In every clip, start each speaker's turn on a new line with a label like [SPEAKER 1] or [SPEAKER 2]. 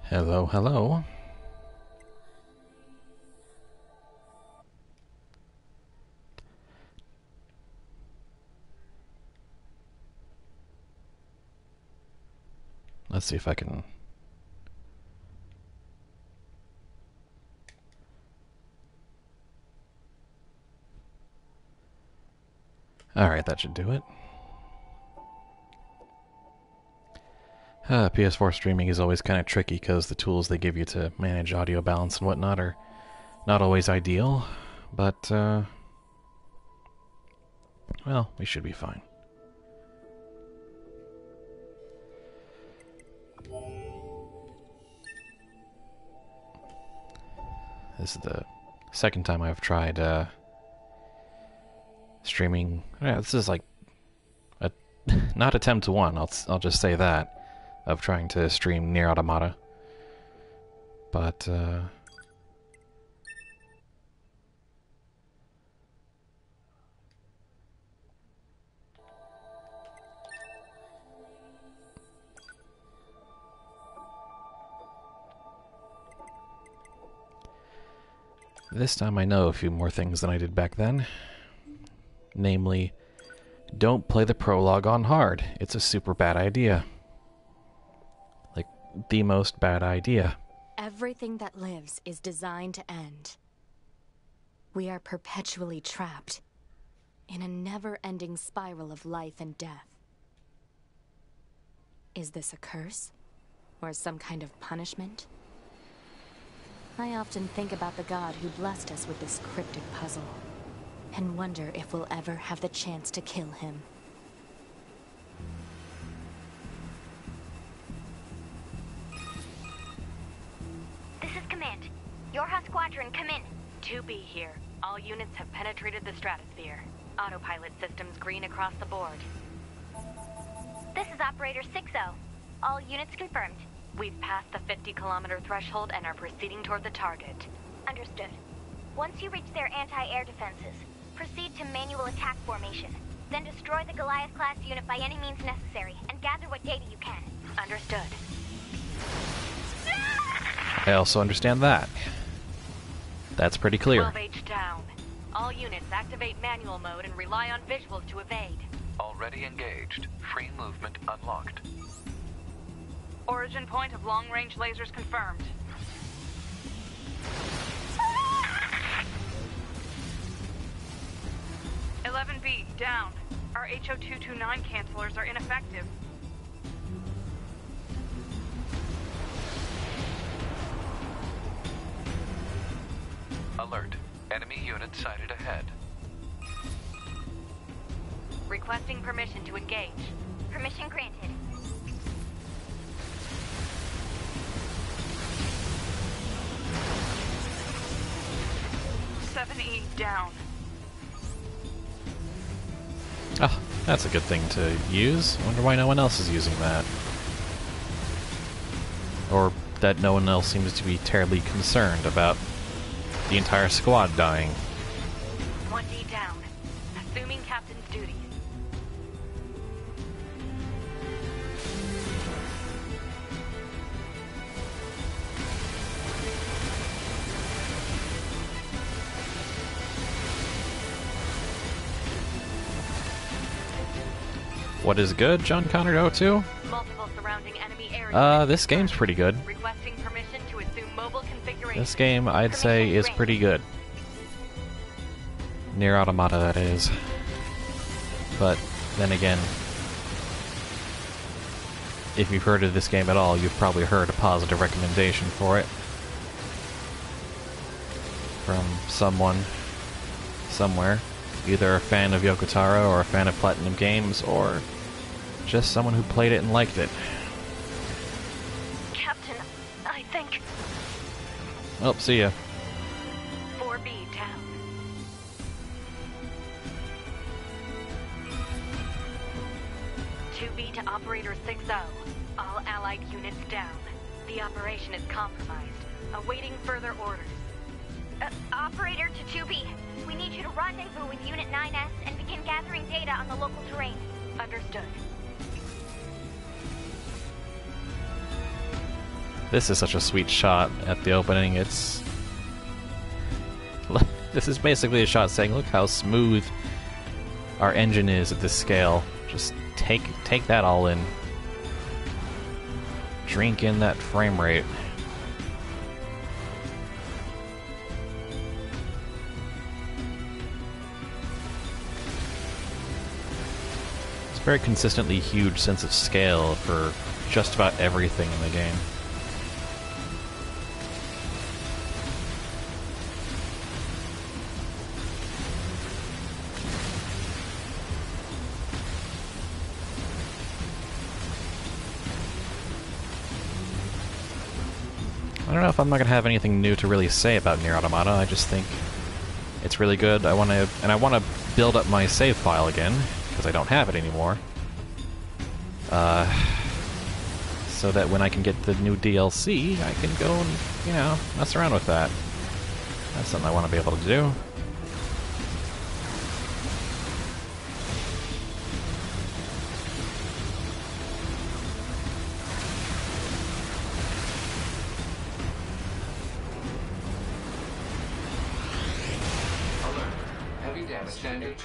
[SPEAKER 1] Hello, hello. Let's see if I can... Alright, that should do it. PS4 streaming is always kind of tricky because the tools they give you to manage audio balance and whatnot are not always ideal, but, well, we should be fine. This is the second time I've tried, streaming. Yeah, this is like a not attempt one. I'll just say that of trying to stream NieR Automata, but this time I know a few more things than I did back then. Namely, don't play the prologue on hard. It's a super bad idea. Like, the most bad idea.
[SPEAKER 2] Everything that lives is designed to end. We are perpetually trapped in a never-ending spiral of life and death. Is this a curse? Or some kind of punishment? I often think about the god who blessed us with this cryptic puzzle, and wonder if we'll ever have the chance to kill him.
[SPEAKER 3] This is Command. Yorha Squadron, come in.
[SPEAKER 4] 2B here. All units have penetrated the stratosphere. Autopilot systems green across the board.
[SPEAKER 3] This is Operator 6-0. All units confirmed.
[SPEAKER 4] We've passed the 50-kilometer threshold and are proceeding toward the target.
[SPEAKER 3] Understood. Once you reach their anti-air defenses, proceed to manual attack formation. Then destroy the Goliath-class unit by any means necessary, and gather what data you can.
[SPEAKER 4] Understood.
[SPEAKER 1] I also understand that. That's pretty clear.
[SPEAKER 4] 12H down. All units activate manual mode and rely on visuals to evade.
[SPEAKER 5] Already engaged. Free movement unlocked.
[SPEAKER 4] Origin point of long-range lasers confirmed. (11B) down. Our HO229 cancelers are ineffective.
[SPEAKER 5] Alert. Enemy unit sighted ahead.
[SPEAKER 4] Requesting permission to engage.
[SPEAKER 3] Permission granted.
[SPEAKER 4] (7E) down.
[SPEAKER 1] Oh, that's a good thing to use. I wonder why no one else is using that. Or that no one else seems to be terribly concerned about the entire squad dying.
[SPEAKER 4] 1D down. Assuming captain's duties.
[SPEAKER 1] What is good, John Connor 02?
[SPEAKER 4] Multiple surrounding enemy areas.
[SPEAKER 1] This game's pretty good.
[SPEAKER 4] Requesting permission to assume mobile configuration.
[SPEAKER 1] This game, I'd say, is pretty good. NieR Automata, that is. But, then again, if you've heard of this game at all, you've probably heard a positive recommendation for it. From someone, somewhere. Either a fan of Yoko Taro, or a fan of Platinum Games, or just someone who played it and liked it.
[SPEAKER 3] Captain, I think...
[SPEAKER 1] Oh, see ya.
[SPEAKER 4] 4B down. (2B to Operator 6-0. All allied units down. The operation is compromised. Awaiting further orders.
[SPEAKER 3] Operator to 2B. We need you to rendezvous with Unit 9S and begin gathering data on the local terrain.
[SPEAKER 4] Understood.
[SPEAKER 1] This is such a sweet shot at the opening. It's... This is basically a shot saying, look how smooth our engine is at this scale. Just take that all in. Drink in that frame rate. It's a very consistently huge sense of scale for just about everything in the game. I don't know if I'm not gonna have anything new to really say about NieR Automata. I just think it's really good. I want to build up my save file again because I don't have it anymore. So that when I can get the new DLC, I can go and, you know, mess around with that. That's something I want to be able to do.
[SPEAKER 5] Standard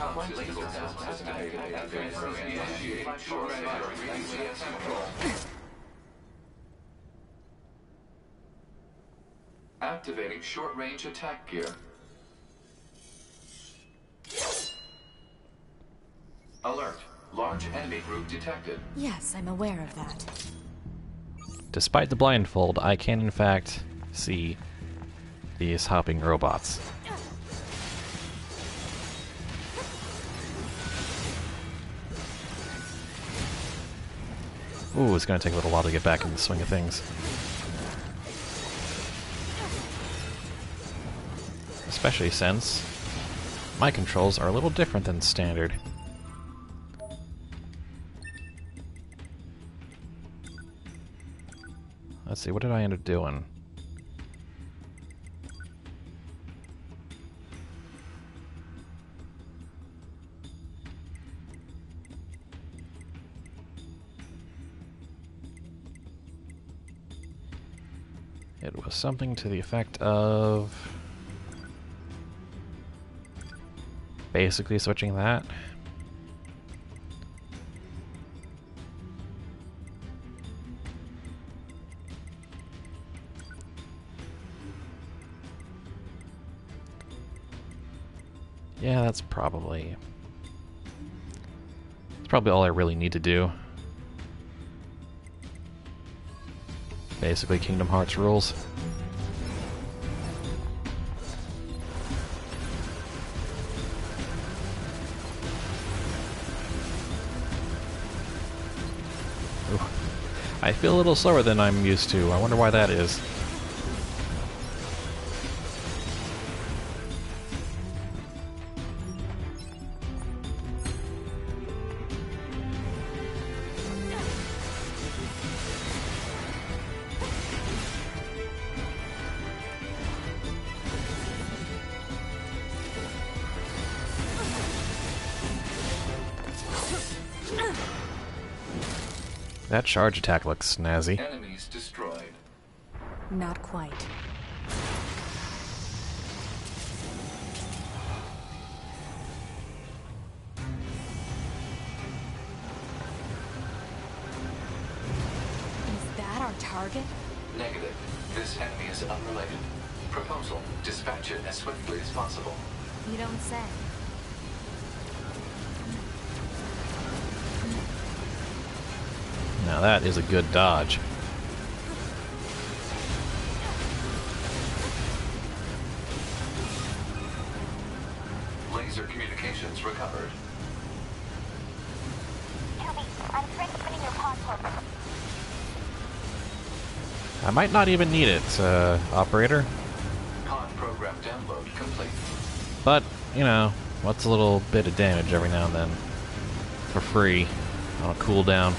[SPEAKER 5] activating short-range attack gear. Alert. Large enemy group detected.
[SPEAKER 2] Yes, I'm aware of that.
[SPEAKER 1] Despite the blindfold, I can in fact see these hopping robots. Ooh, it's gonna take a little while to get back in the swing of things. Especially since my controls are a little different than standard. Let's see, what did I end up doing? It was something to the effect of basically switching that. Yeah, that's probably all I really need to do. Basically Kingdom Hearts rules. Ooh. I feel a little slower than I'm used to. I wonder why that is. That charge attack looks snazzy.
[SPEAKER 5] Enemies destroyed.
[SPEAKER 2] Not quite. Is that our target?
[SPEAKER 5] Negative. This enemy is unrelated. Proposal. Dispatch it as swiftly as possible.
[SPEAKER 2] You don't say.
[SPEAKER 1] Now that is a good dodge.
[SPEAKER 5] Laser communications recovered.
[SPEAKER 3] I'm strengthening your pod program.
[SPEAKER 1] I might not even need it, operator.
[SPEAKER 5] Pod program download complete.
[SPEAKER 1] But, you know, what's a little bit of damage every now and then? For free. On a cooldown.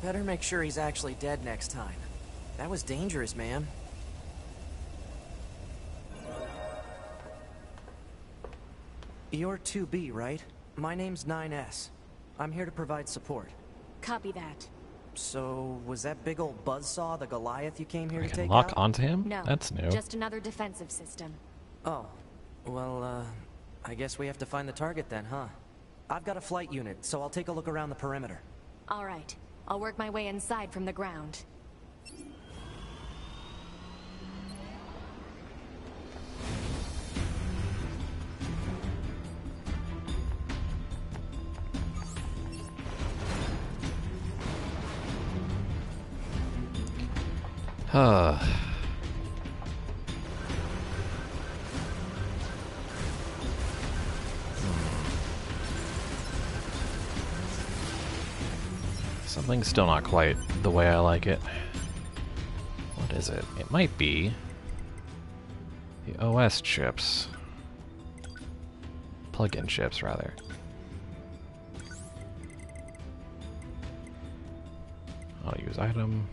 [SPEAKER 6] Better make sure he's actually dead next time. That was dangerous, man. You're 2B, right? My name's 9S. I'm here to provide support.
[SPEAKER 2] Copy that.
[SPEAKER 6] So, was that big old buzzsaw the Goliath you came here
[SPEAKER 1] I
[SPEAKER 6] to
[SPEAKER 1] can
[SPEAKER 6] take
[SPEAKER 1] lock
[SPEAKER 6] out?
[SPEAKER 1] onto him?
[SPEAKER 2] No,
[SPEAKER 1] That's new.
[SPEAKER 2] just another defensive system.
[SPEAKER 6] Oh. Well, I guess we have to find the target then, huh? I've got a flight unit, so I'll take a look around the perimeter.
[SPEAKER 2] All right, I'll work my way inside from the ground.
[SPEAKER 1] Huh. Something's still not quite the way I like it. What is it? It might be the OS chips. Plug-in chips, rather. I'll use item.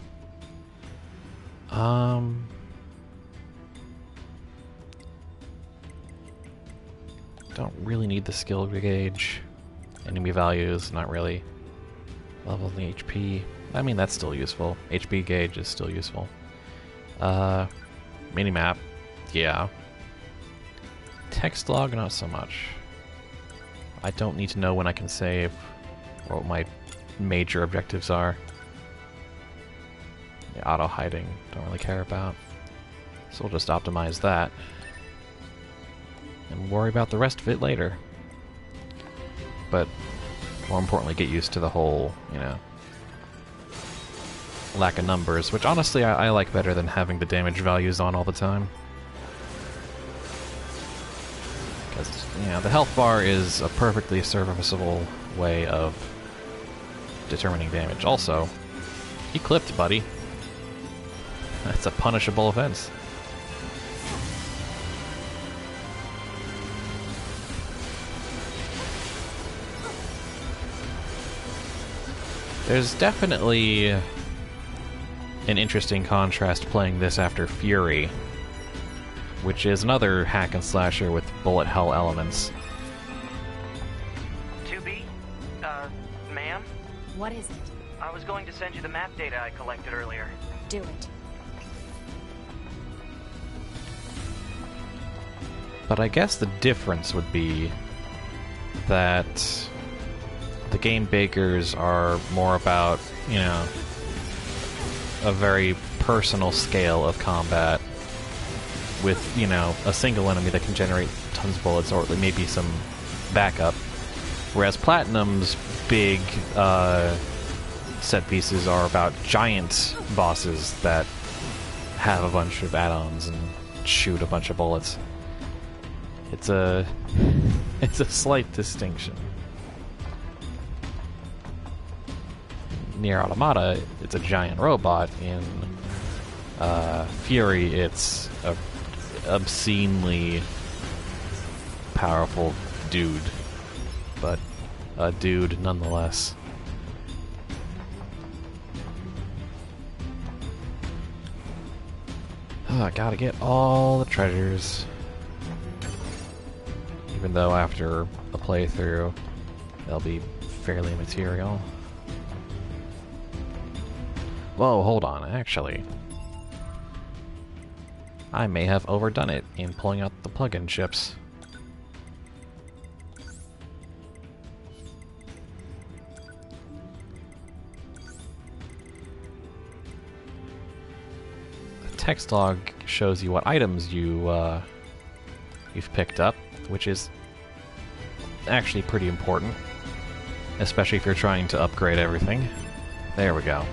[SPEAKER 1] Don't really need the skill gauge. Enemy values, not really. Level the HP. I mean, that's still useful. HP gauge is still useful. Minimap, yeah. Text log, not so much. I don't need to know when I can save or what my major objectives are. The auto hiding, don't really care about. So we'll just optimize that. And worry about the rest of it later. But more importantly, get used to the whole, you know, lack of numbers, which honestly I like better than having the damage values on all the time. Because, you know, the health bar is a perfectly serviceable way of determining damage. Also, he clipped, buddy. That's a punishable offense. There's definitely an interesting contrast playing this after Fury, which is another hack and slasher with bullet hell elements.
[SPEAKER 6] 2B? Ma'am?
[SPEAKER 2] What is it?
[SPEAKER 6] I was going to send you the map data I collected earlier.
[SPEAKER 2] Do it.
[SPEAKER 1] But I guess the difference would be that the game bakers are more about, you know, a very personal scale of combat with, you know, a single enemy that can generate tons of bullets or maybe some backup. Whereas Platinum's big set pieces are about giant bosses that have a bunch of add-ons and shoot a bunch of bullets. It's a slight distinction. NieR Automata, it's a giant robot. In Fury, it's a obscenely powerful dude, but a dude nonetheless. Oh, I gotta get all the treasures. Even though after a playthrough, they'll be fairly immaterial. Whoa, hold on, actually. I may have overdone it in pulling out the plug-in chips. The text log shows you what items you've picked up, which is actually pretty important, especially if you're trying to upgrade everything. There we go.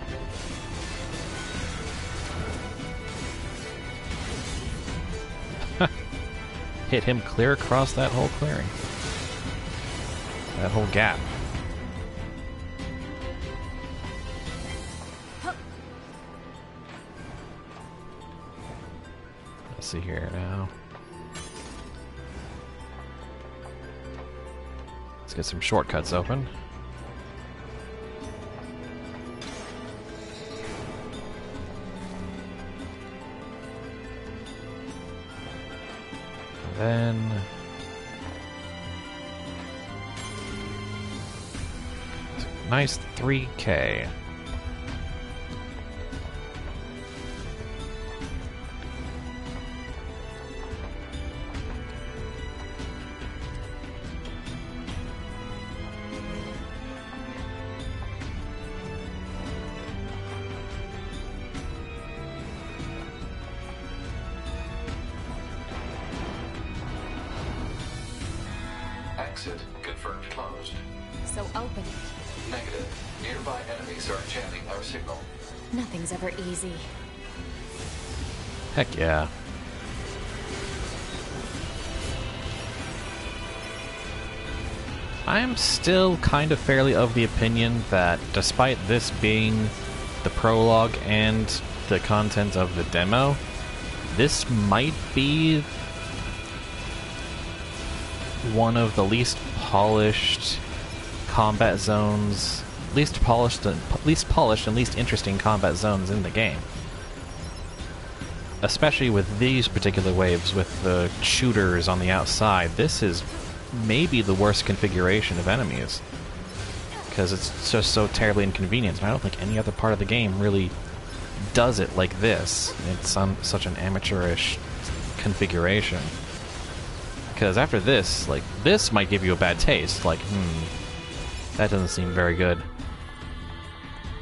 [SPEAKER 1] Hit him clear across that whole clearing. That whole gap. Let's see here now. Let's get some shortcuts open. then... Nice 3K.
[SPEAKER 5] Exit confirmed closed.
[SPEAKER 2] So open it.
[SPEAKER 5] Negative. Nearby enemies are jamming our signal.
[SPEAKER 2] Nothing's ever easy.
[SPEAKER 1] Heck yeah. I am still kind of fairly of the opinion that despite this being the prologue and the content of the demo, this might be one of the least polished combat zones, least polished and least interesting combat zones in the game. Especially with these particular waves, with the shooters on the outside, this is maybe the worst configuration of enemies. Because it's just so terribly inconvenient, and I don't think any other part of the game really does it like this. It's on such an amateurish configuration. Because after this, like, this might give you a bad taste. Like, that doesn't seem very good.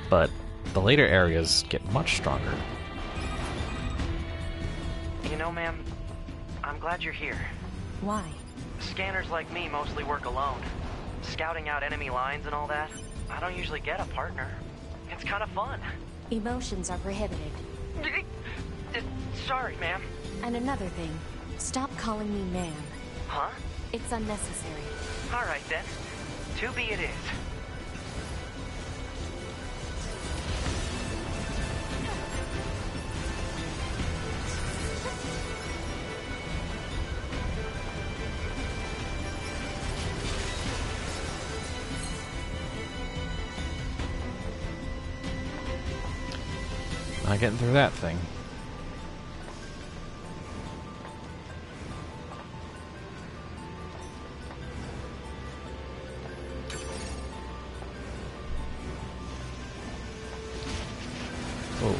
[SPEAKER 1] But the later areas get much stronger.
[SPEAKER 6] You know, ma'am, I'm glad you're here.
[SPEAKER 2] Why?
[SPEAKER 6] Scanners like me mostly work alone. Scouting out enemy lines and all that, I don't usually get a partner. It's kind of fun.
[SPEAKER 2] Emotions are prohibited.
[SPEAKER 6] Sorry, ma'am.
[SPEAKER 2] And another thing, stop calling me ma'am.
[SPEAKER 6] Huh?
[SPEAKER 2] It's unnecessary.
[SPEAKER 6] All right, then. To be it is.
[SPEAKER 1] Not getting through that thing. Oh.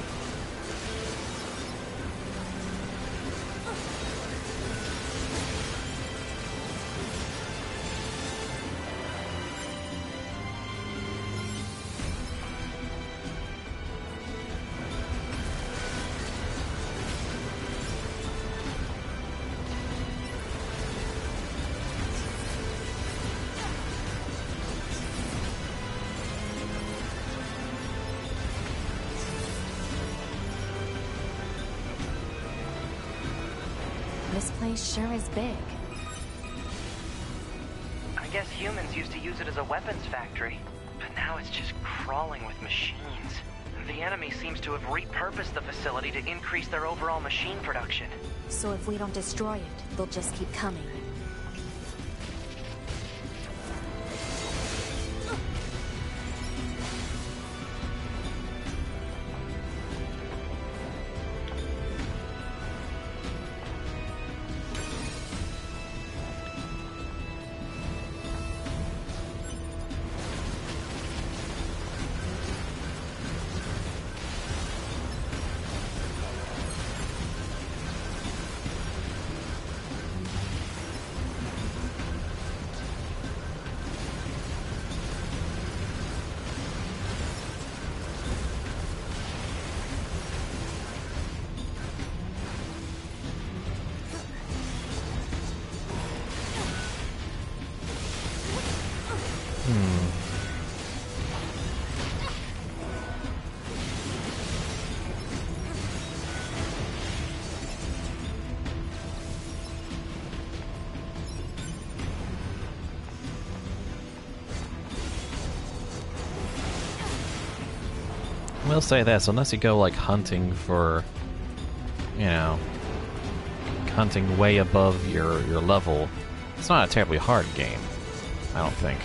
[SPEAKER 2] This place sure is big.
[SPEAKER 6] I guess humans used to use it as a weapons factory, but now it's just crawling with machines. The enemy seems to have repurposed the facility to increase their overall machine production.
[SPEAKER 2] So if we don't destroy it, they'll just keep coming. We'll say this, unless you go like hunting for, you know, hunting way above your level, it's not a terribly hard game, I don't think.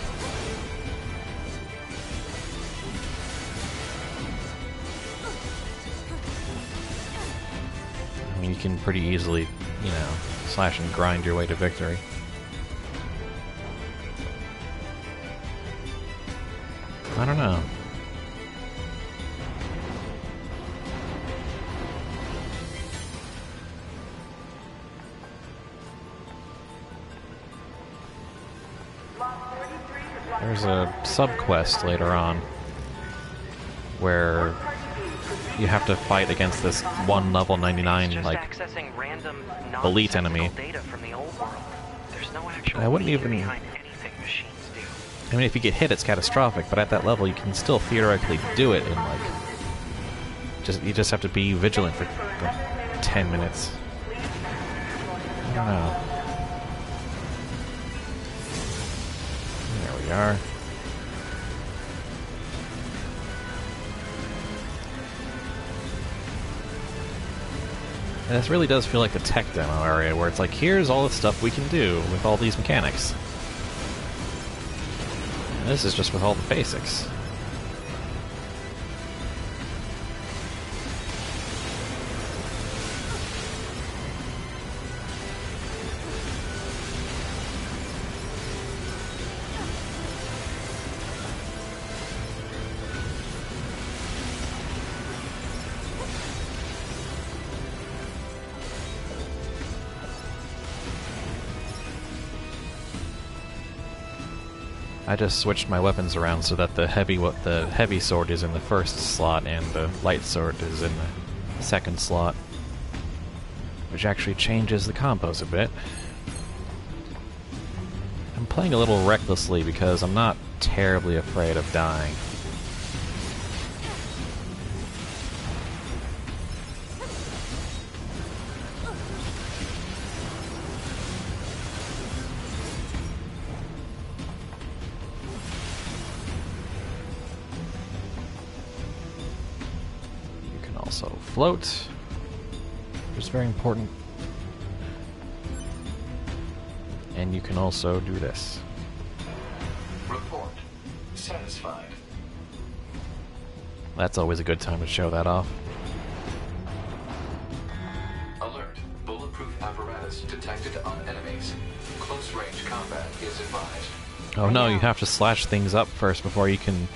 [SPEAKER 2] I mean, you can pretty easily, you know,
[SPEAKER 1] slash and grind your way to victory. I don't know. There's a sub-quest later on where you have to fight against this one level 99 like elite enemy. I wouldn't even... I mean, if you get hit, it's catastrophic, but at that level, you can still theoretically do it in like... you just have to be vigilant for like 10 minutes. I don't know. There we are. And this really does feel like the tech demo area, where it's like, here's all the stuff we can do with all these mechanics. And this is just with all the basics. I just switched my weapons around so that the heavy sword is in the first slot and the light sword is in the second slot, which actually changes the combos a bit. I'm playing a little recklessly because I'm not terribly afraid of dying. Also float, which is very important. And you can also do this.
[SPEAKER 5] Report. Satisfied.
[SPEAKER 1] That's always a good time to show that off.
[SPEAKER 5] Alert. Bulletproof apparatus detected on enemies. Close range combat is advised.
[SPEAKER 1] Oh no, you have to slash things up first before you can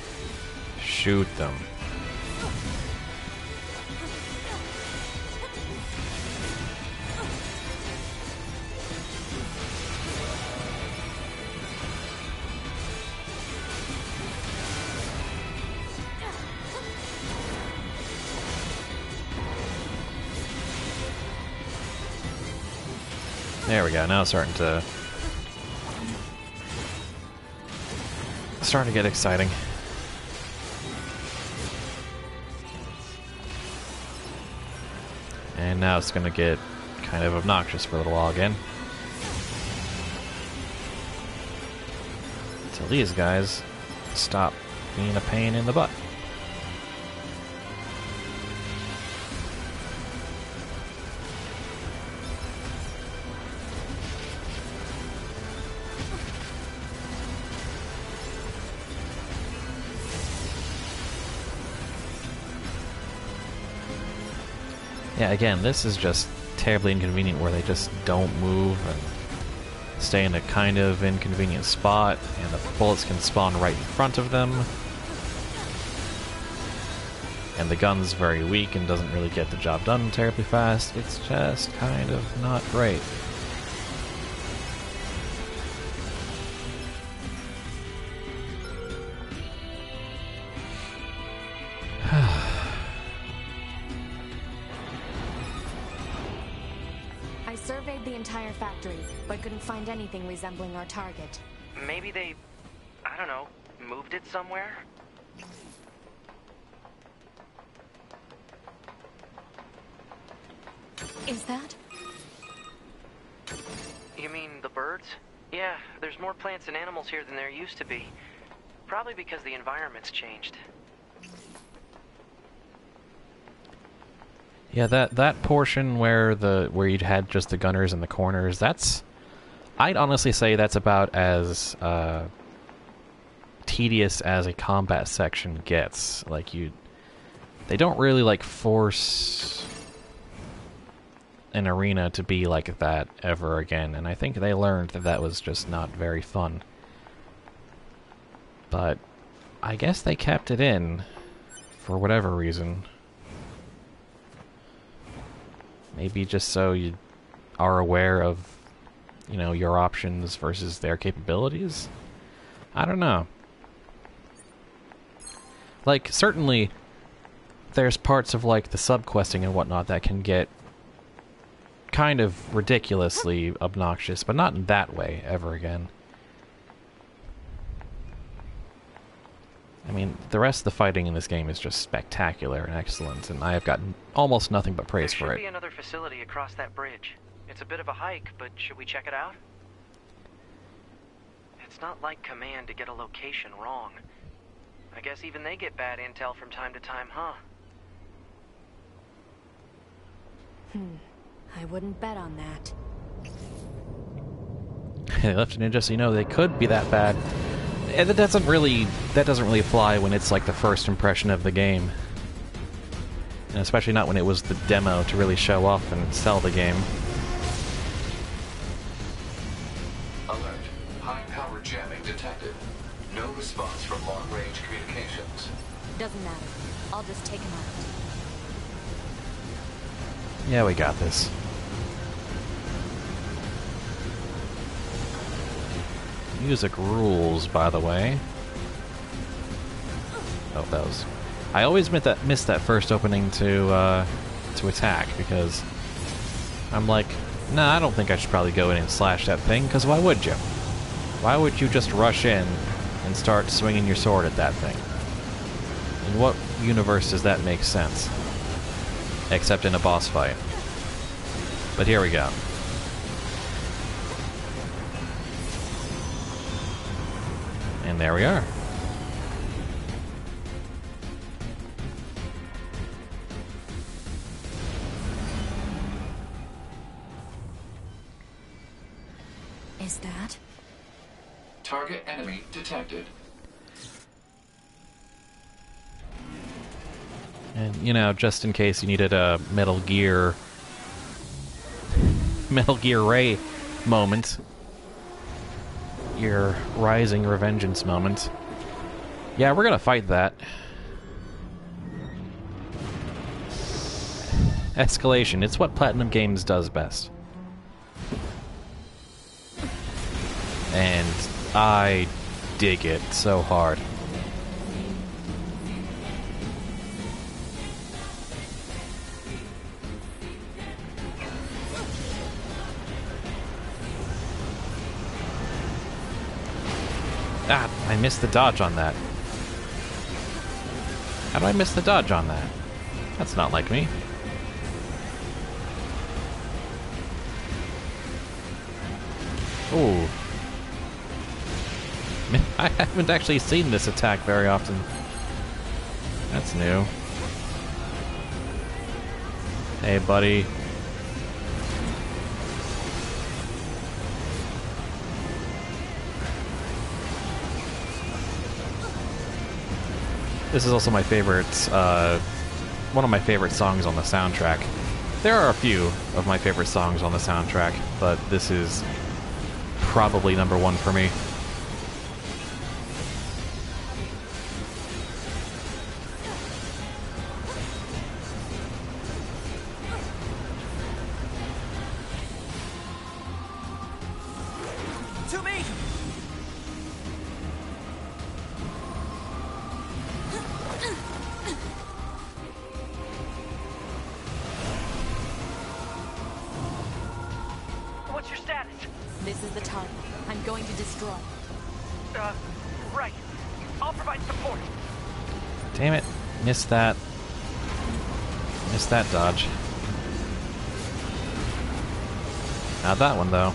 [SPEAKER 1] shoot them. There we go, now it's starting to get exciting. And now it's gonna get kind of obnoxious for a little while again. Until these guys stop being a pain in the butt. Yeah, again, this is just terribly inconvenient where they just don't move and stay in a kind of inconvenient spot, and the bullets can spawn right in front of them. And the gun's very weak and doesn't really get the job done terribly fast. It's just kind of not great.
[SPEAKER 2] I surveyed the entire factory, but couldn't find anything resembling our target.
[SPEAKER 6] Maybe they, I don't know, moved it somewhere?
[SPEAKER 2] Is that?
[SPEAKER 6] You mean the birds? Yeah, there's more plants and animals here than there used to be. Probably because the environment's changed.
[SPEAKER 1] Yeah, that portion where you'd had just the gunners in the corners, I'd honestly say that's about as tedious as a combat section gets. Like they don't really like force an arena to be like that ever again, and I think they learned that that was just not very fun. But I guess they kept it in for whatever reason. Maybe just so you are aware of, you know, your options versus their capabilities? I don't know. Like, certainly, there's parts of, like, the subquesting and whatnot that can get kind of ridiculously obnoxious, but not in that way ever again. I mean, the rest of the fighting in this game is just spectacular and excellent, and I have gotten almost nothing but praise for it.
[SPEAKER 6] There should be another facility across that bridge. It's a bit of a hike, but should we check it out? It's not like Command to get a location wrong. I guess even they get bad intel from time to time, huh?
[SPEAKER 2] I wouldn't bet on that.
[SPEAKER 1] They left it in just so you know they could be that bad. And that doesn't really apply when it's like the first impression of the game. And especially not when it was the demo to really show off and sell the game.
[SPEAKER 5] Alert. High-power jamming detected. No response from long-range communications.
[SPEAKER 2] Doesn't matter. I'll just take him out.
[SPEAKER 1] Yeah, we got this. Music rules, by the way. Oh, that was... I always missed that first opening to attack, because I'm like, nah, I don't think I should probably go in and slash that thing, because why would you? Why would you just rush in and start swinging your sword at that thing? In what universe does that make sense? Except in a boss fight. But here we go. And there we are.
[SPEAKER 2] Is that?
[SPEAKER 5] Target enemy detected.
[SPEAKER 1] And, you know, just in case you needed a Metal Gear Ray moment, your rising revengeance moment. Yeah, we're gonna fight that. Escalation, it's what Platinum Games does best. And I dig it so hard. Ah, I missed the dodge on that. How do I miss the dodge on that? That's not like me. Ooh. I haven't actually seen this attack very often. That's new. Hey, buddy. This is also my favorite, one of my favorite songs on the soundtrack. There are a few of my favorite songs on the soundtrack, but this is probably #1 for me.
[SPEAKER 6] To me! What's your status?
[SPEAKER 2] This is the target. I'm going to destroy.
[SPEAKER 6] Right. I'll provide support.
[SPEAKER 1] Damn it. Missed that. Missed that dodge. Not that one, though.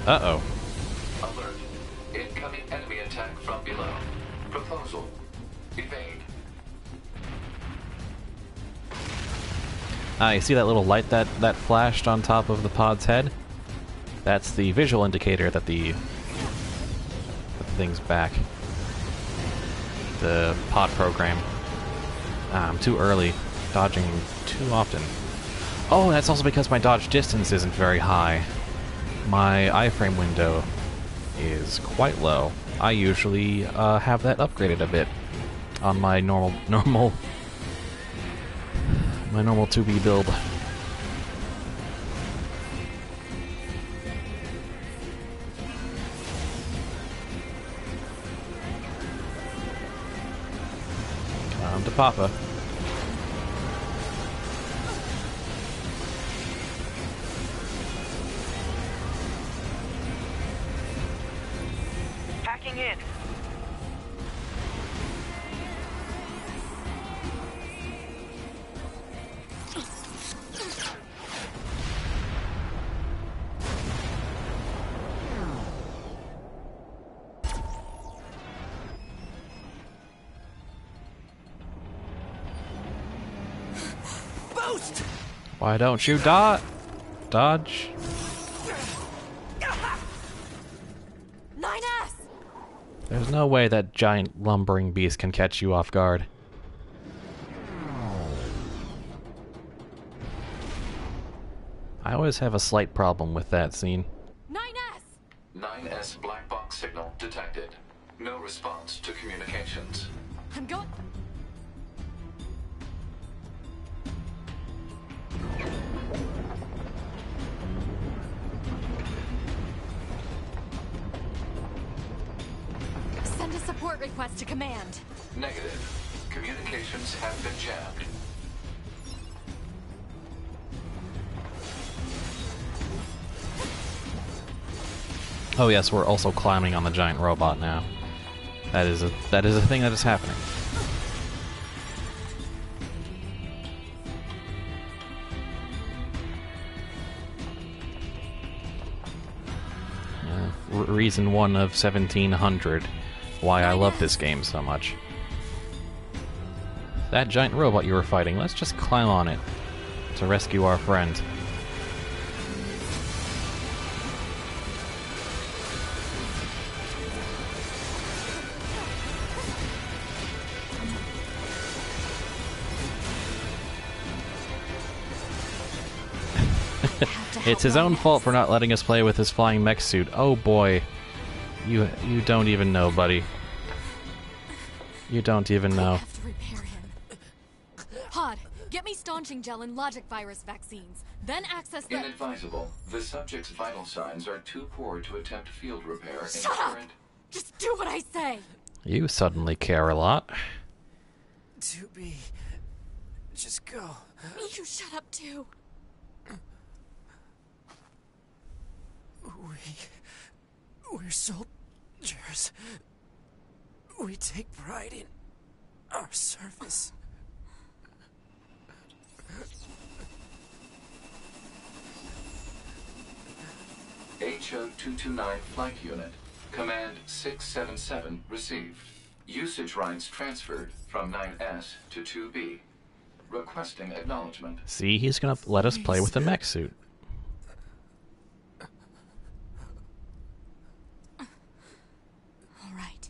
[SPEAKER 1] Uh-oh.
[SPEAKER 5] Alert. Incoming enemy attack from below. Proposal. Evade.
[SPEAKER 1] Ah, you see that little light that flashed on top of the pod's head? That's the visual indicator that the thing's back. The pod program. Ah, I'm too early. Dodging too often. Oh, that's also because my dodge distance isn't very high. My iframe window is quite low. I usually have that upgraded a bit on my normal 2B build. Come to Papa.
[SPEAKER 6] Hacking in.
[SPEAKER 1] Why don't you dodge?
[SPEAKER 2] NieR!
[SPEAKER 1] There's no way that giant lumbering beast can catch you off guard. I always have a slight problem with that scene.
[SPEAKER 5] 9S black box signal detected. No response to communications.
[SPEAKER 2] I'm going. Send a support request to command.
[SPEAKER 5] Negative. Communications have been jammed.
[SPEAKER 1] Oh yes, we're also climbing on the giant robot now. That is a thing that is happening. Reason 1 of 1700 why I love this game so much. That giant robot you were fighting, let's just climb on it to rescue our friend. It's his own fault for not letting us play with his flying mech suit. Oh boy. You don't even know, buddy. You don't even know.
[SPEAKER 2] I have to repair him. Hod, get me staunching gel and logic virus vaccines. Then access the...
[SPEAKER 5] Inadvisable. The subject's vital signs are too poor to attempt field repair in
[SPEAKER 2] Shut up!
[SPEAKER 5] current...
[SPEAKER 2] Just do what I say!
[SPEAKER 1] You suddenly care a lot.
[SPEAKER 7] 2B. Just go.
[SPEAKER 2] You shut up too.
[SPEAKER 7] We're soldiers. We take pride in our service.
[SPEAKER 5] HO-229 Flight Unit. Command 677 received. Usage rights transferred from 9S to 2B. Requesting acknowledgement.
[SPEAKER 1] See, he's gonna let us play with the mech suit.
[SPEAKER 2] All right.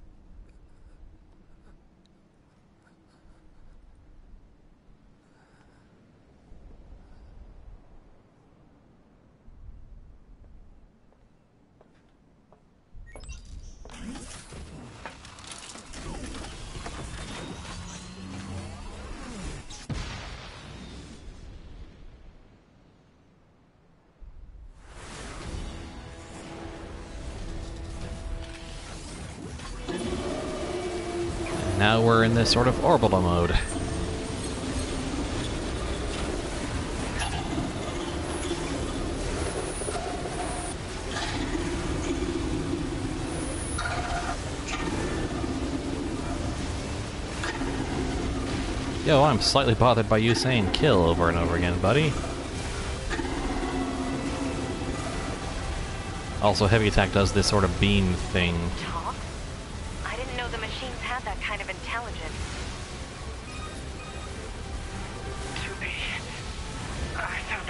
[SPEAKER 1] Now we're in this sort of orbital mode. Yo, I'm slightly bothered by you saying kill over and over again, buddy. Also, Heavy Attack does this sort of beam thing.
[SPEAKER 4] Talk? I didn't know the machines had that kind of intelligence.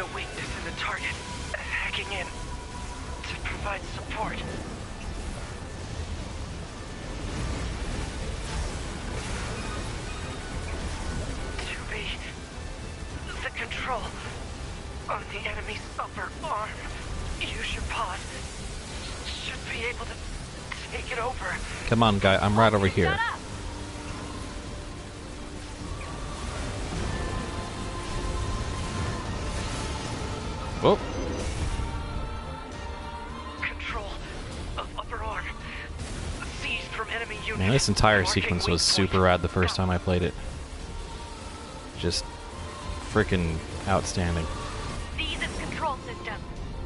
[SPEAKER 6] a weakness in the target. Hacking in to provide support. To be the control on the enemy's upper arm. Use your pod. Should be able to take it over.
[SPEAKER 1] Come on, guy. I'm right over here. Whoa.
[SPEAKER 6] Control of upper arm. Seized from enemy unit.
[SPEAKER 1] Man, this entire
[SPEAKER 6] Marking
[SPEAKER 1] sequence
[SPEAKER 6] weak
[SPEAKER 1] was super
[SPEAKER 6] point.
[SPEAKER 1] rad the first time I played it. Just freaking outstanding.
[SPEAKER 4] These is control system.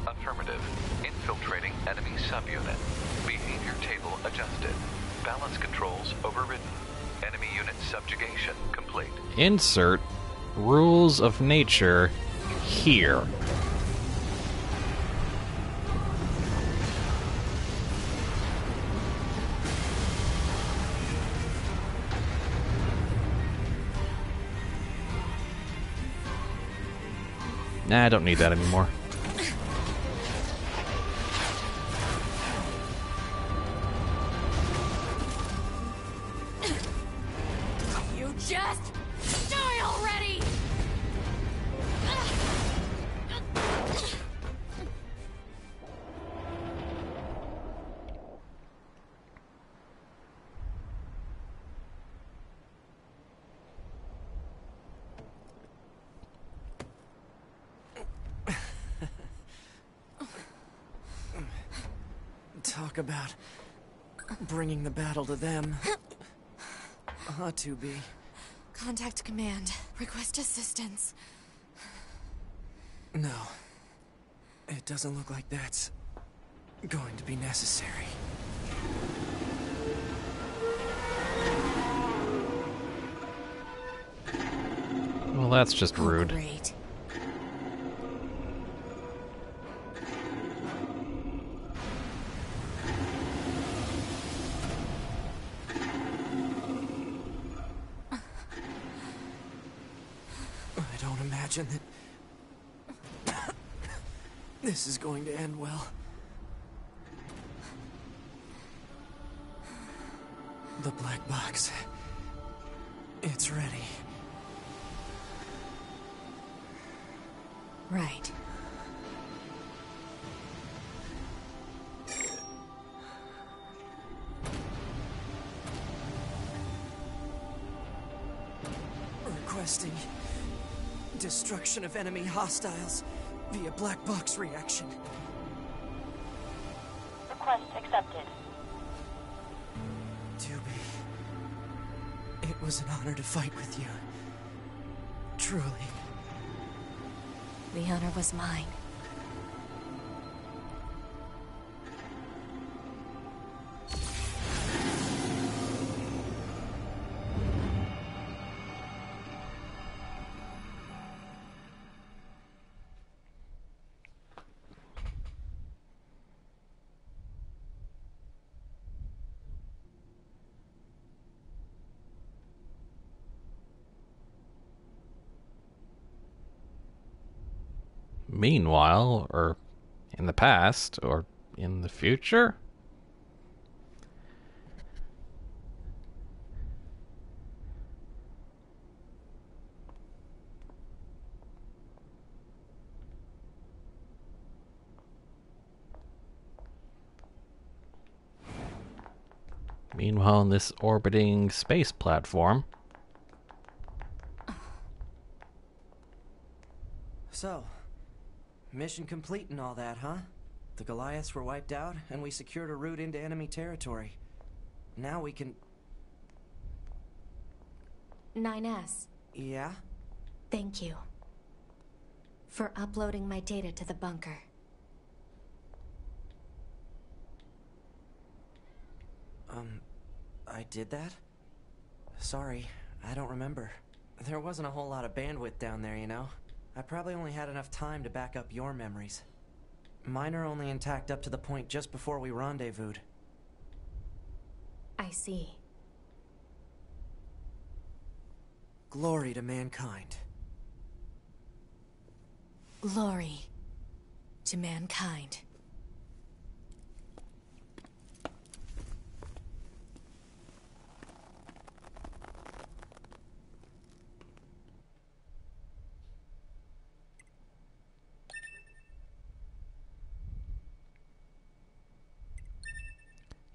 [SPEAKER 5] Affirmative. Infiltrating enemy subunit. Behavior table adjusted. Balance controls overridden. Enemy unit subjugation complete.
[SPEAKER 1] Insert rules of nature here. Nah, I don't need that anymore.
[SPEAKER 2] You just die already!
[SPEAKER 7] Talk about bringing the battle to them. To be.
[SPEAKER 2] Contact command. Request assistance.
[SPEAKER 7] No. It doesn't look like that's going to be necessary.
[SPEAKER 1] Well, that's just rude.
[SPEAKER 2] Great.
[SPEAKER 7] I don't imagine that this is going to end well. The black box. It's ready.
[SPEAKER 2] Right.
[SPEAKER 7] Requesting destruction of enemy hostiles via black box reaction.
[SPEAKER 3] Request accepted.
[SPEAKER 7] Doobie, it was an honor to fight with you. Truly.
[SPEAKER 2] The honor was mine.
[SPEAKER 1] Meanwhile, or in the past, or in the future? Meanwhile, on this orbiting space platform.
[SPEAKER 6] So, mission complete and all that, huh? The Goliaths were wiped out, and we secured a route into enemy territory. Now we can...
[SPEAKER 2] 9S.
[SPEAKER 6] Yeah?
[SPEAKER 2] Thank you. For uploading my data to the bunker.
[SPEAKER 6] I did that? Sorry, I don't remember. There wasn't a whole lot of bandwidth down there, you know? I probably only had enough time to back up your memories. Mine are only intact up to the point just before we rendezvoused.
[SPEAKER 2] I see.
[SPEAKER 6] Glory to mankind.
[SPEAKER 2] Glory to mankind.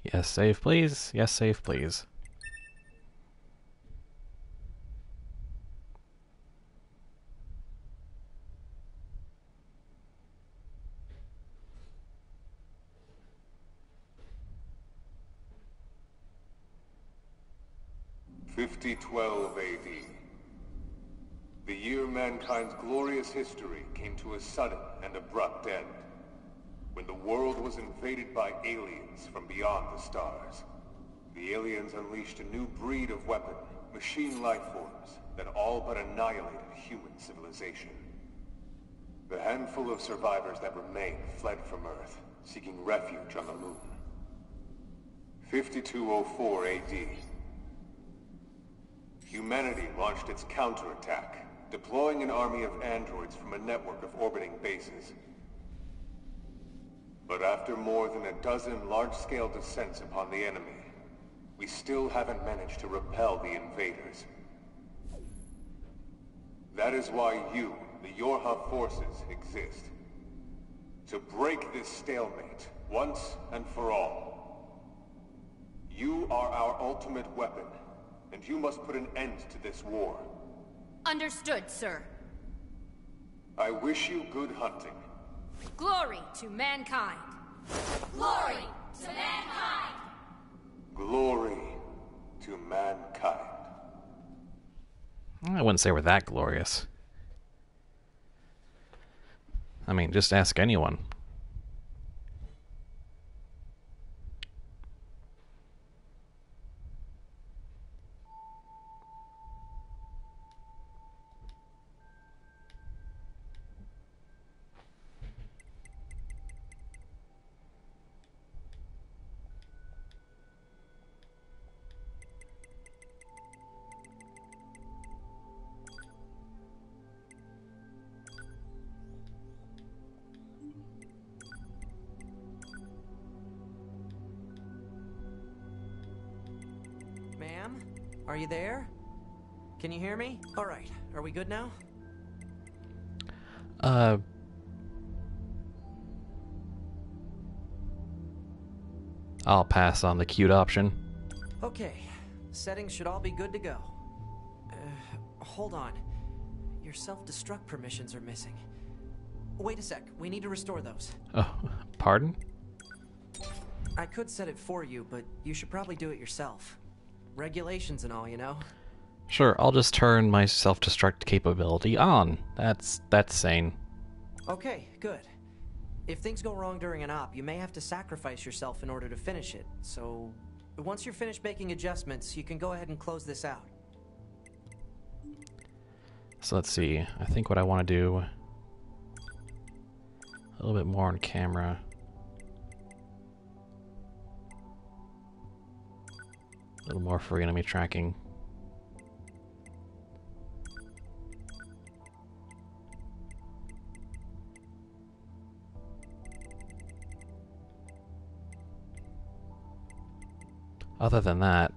[SPEAKER 1] Yes, save, please. Yes, save, please.
[SPEAKER 8] (5012 AD). The year mankind's glorious history came to a sudden and abrupt end, when the world was invaded by aliens from beyond the stars. The aliens unleashed a new breed of weapon, machine life forms, that all but annihilated human civilization. The handful of survivors that remained fled from Earth, seeking refuge on the moon. 5204 AD. Humanity launched its counterattack, deploying an army of androids from a network of orbiting bases. But after more than a dozen large-scale descents upon the enemy, we still haven't managed to repel the invaders. That is why you, the Yorha forces, exist. To break this stalemate, once and for all. You are our ultimate weapon, and you must put an end to this war.
[SPEAKER 9] Understood, sir.
[SPEAKER 8] I wish you good hunting.
[SPEAKER 9] Glory to mankind. Glory to mankind.
[SPEAKER 8] Glory to mankind.
[SPEAKER 1] I wouldn't say we're that glorious. I mean, just ask anyone.
[SPEAKER 6] Ma'am? Are you there? Can you hear me? Alright, are we good now?
[SPEAKER 1] I'll pass on the cute option.
[SPEAKER 6] Okay, settings should all be good to go. Hold on. Your self-destruct permissions are missing. Wait a sec, we need to restore those.
[SPEAKER 1] Oh, pardon?
[SPEAKER 6] I could set it for you, but you should probably do it yourself. Regulations and all, you know?
[SPEAKER 1] Sure, I'll just turn my self-destruct capability on. That's sane.
[SPEAKER 6] Okay, good. If things go wrong during an op, you may have to sacrifice yourself in order to finish it. So, once you're finished making adjustments, you can go ahead and close this out.
[SPEAKER 1] So let's see. I think what I want to do a little bit more on camera. A little more for enemy tracking. Other than that,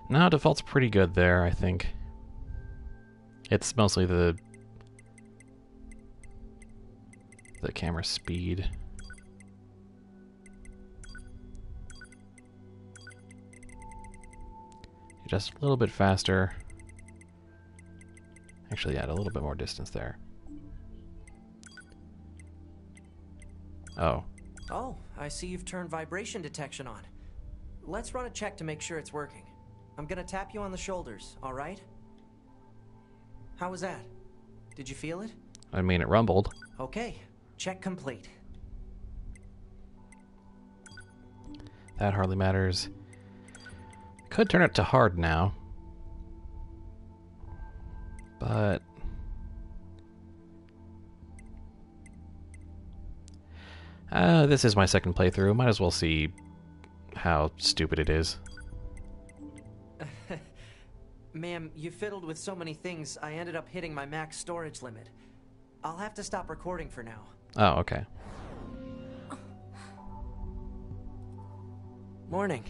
[SPEAKER 1] no, default's pretty good there, I think. It's mostly the camera speed. Just a little bit faster. Actually, add a little bit more distance there. Oh.
[SPEAKER 6] Oh, I see you've turned vibration detection on. Let's run a check to make sure it's working. I'm gonna tap you on the shoulders, alright? How was that? Did you feel it?
[SPEAKER 1] I mean, it rumbled.
[SPEAKER 6] Okay, check complete.
[SPEAKER 1] That hardly matters. Could turn it to hard now. But... this is my second playthrough. Might as well see how stupid it is.
[SPEAKER 6] Ma'am, you fiddled with so many things, I ended up hitting my max storage limit. I'll have to stop recording for now.
[SPEAKER 1] Oh, okay.
[SPEAKER 6] Morning.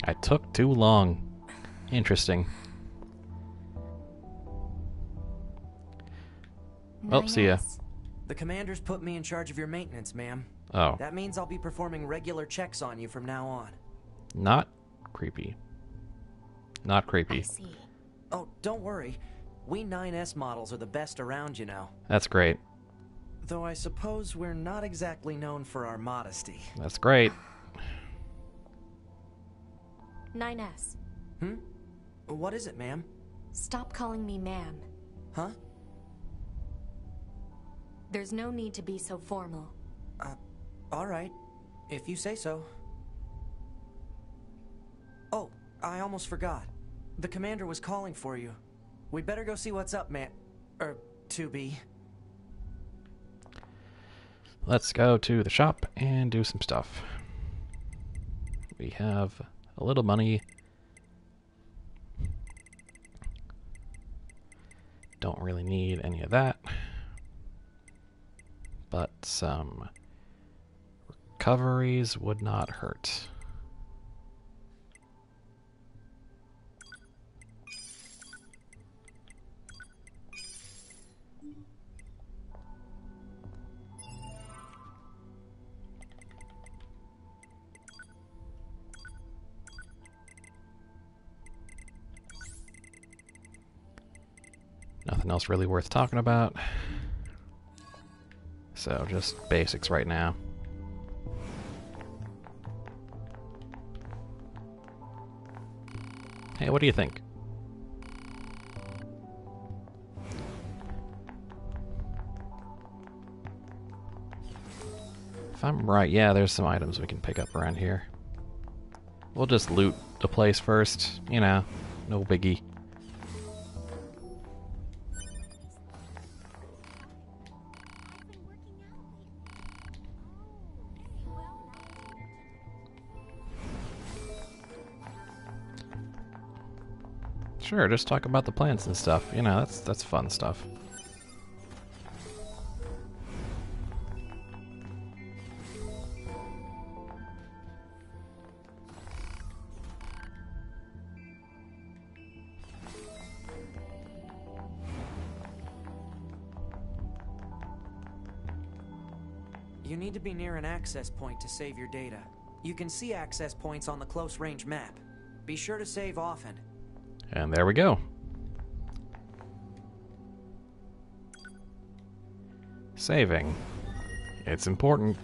[SPEAKER 1] I took too long. Interesting. Oh, see ya.
[SPEAKER 6] The commander's put me in charge of your maintenance, ma'am.
[SPEAKER 1] Oh.
[SPEAKER 6] That means I'll be performing regular checks on you from now on.
[SPEAKER 1] Not creepy. Not
[SPEAKER 2] I
[SPEAKER 1] creepy.
[SPEAKER 2] see.
[SPEAKER 6] Oh, don't worry. We 9S models are the best around, you know.
[SPEAKER 1] That's great.
[SPEAKER 6] Though I suppose we're not exactly known for our modesty.
[SPEAKER 1] That's great.
[SPEAKER 2] 9S.
[SPEAKER 6] What is it, ma'am?
[SPEAKER 2] Stop calling me ma'am.
[SPEAKER 6] Huh?
[SPEAKER 2] There's no need to be so formal.
[SPEAKER 6] Alright. If you say so. Oh, I almost forgot. The commander was calling for you. We'd better go see what's up, man. 2B.
[SPEAKER 1] Let's go to the shop and do some stuff. We have a little money. Don't really need any of that. But some recoveries would not hurt. Nothing else really worth talking about. So just basics right now. Hey, what do you think? If I'm right, yeah, there's some items we can pick up around here. We'll just loot the place first, you know, no biggie. Sure, just talk about the plants and stuff. You know, that's fun stuff.
[SPEAKER 6] You need to be near an access point to save your data. You can see access points on the close range map. Be sure to save often.
[SPEAKER 1] And there we go. Saving. It's important.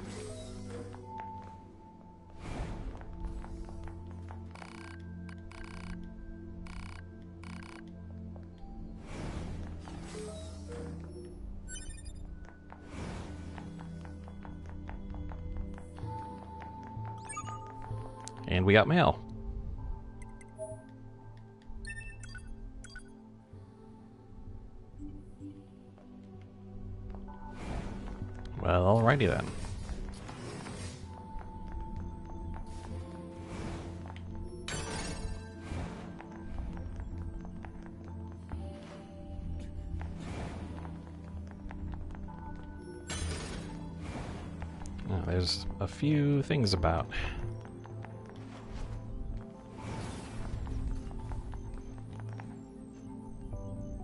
[SPEAKER 1] And we got mail. Well, alrighty then. Now, there's a few things about.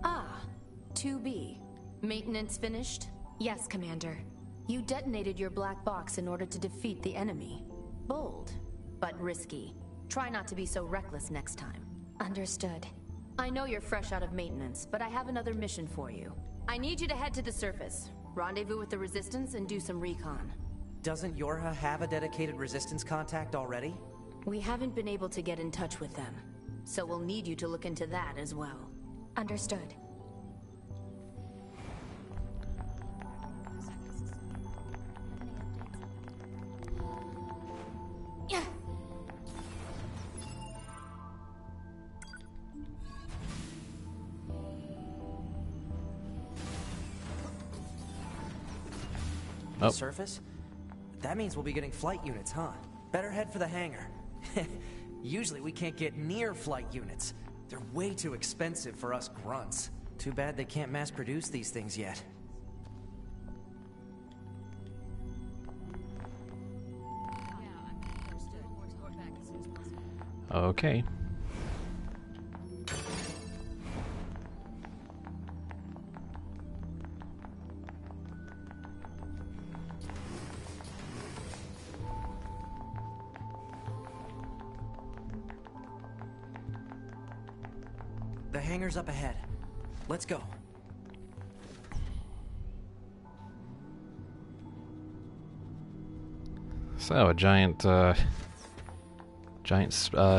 [SPEAKER 9] Ah, 2B. Maintenance finished?
[SPEAKER 2] Yes, Commander. You detonated your black box in order to defeat the enemy.
[SPEAKER 9] Bold, but risky. Try not to be so reckless next time.
[SPEAKER 2] Understood.
[SPEAKER 9] I know you're fresh out of maintenance, but I have another mission for you. I need you to head to the surface, rendezvous with the Resistance, and do some recon.
[SPEAKER 6] Doesn't Yorha have a dedicated resistance contact already?
[SPEAKER 9] We haven't been able to get in touch with them. So we'll need you to look into that as well.
[SPEAKER 2] Understood.
[SPEAKER 1] Oh.
[SPEAKER 6] Surface? That means we'll be getting flight units, huh? Better head for the hangar. Usually we can't get near flight units. They're way too expensive for us grunts. Too bad they can't mass produce these things yet.
[SPEAKER 1] Okay.
[SPEAKER 6] The hangar's up ahead. Let's go.
[SPEAKER 1] So, a giant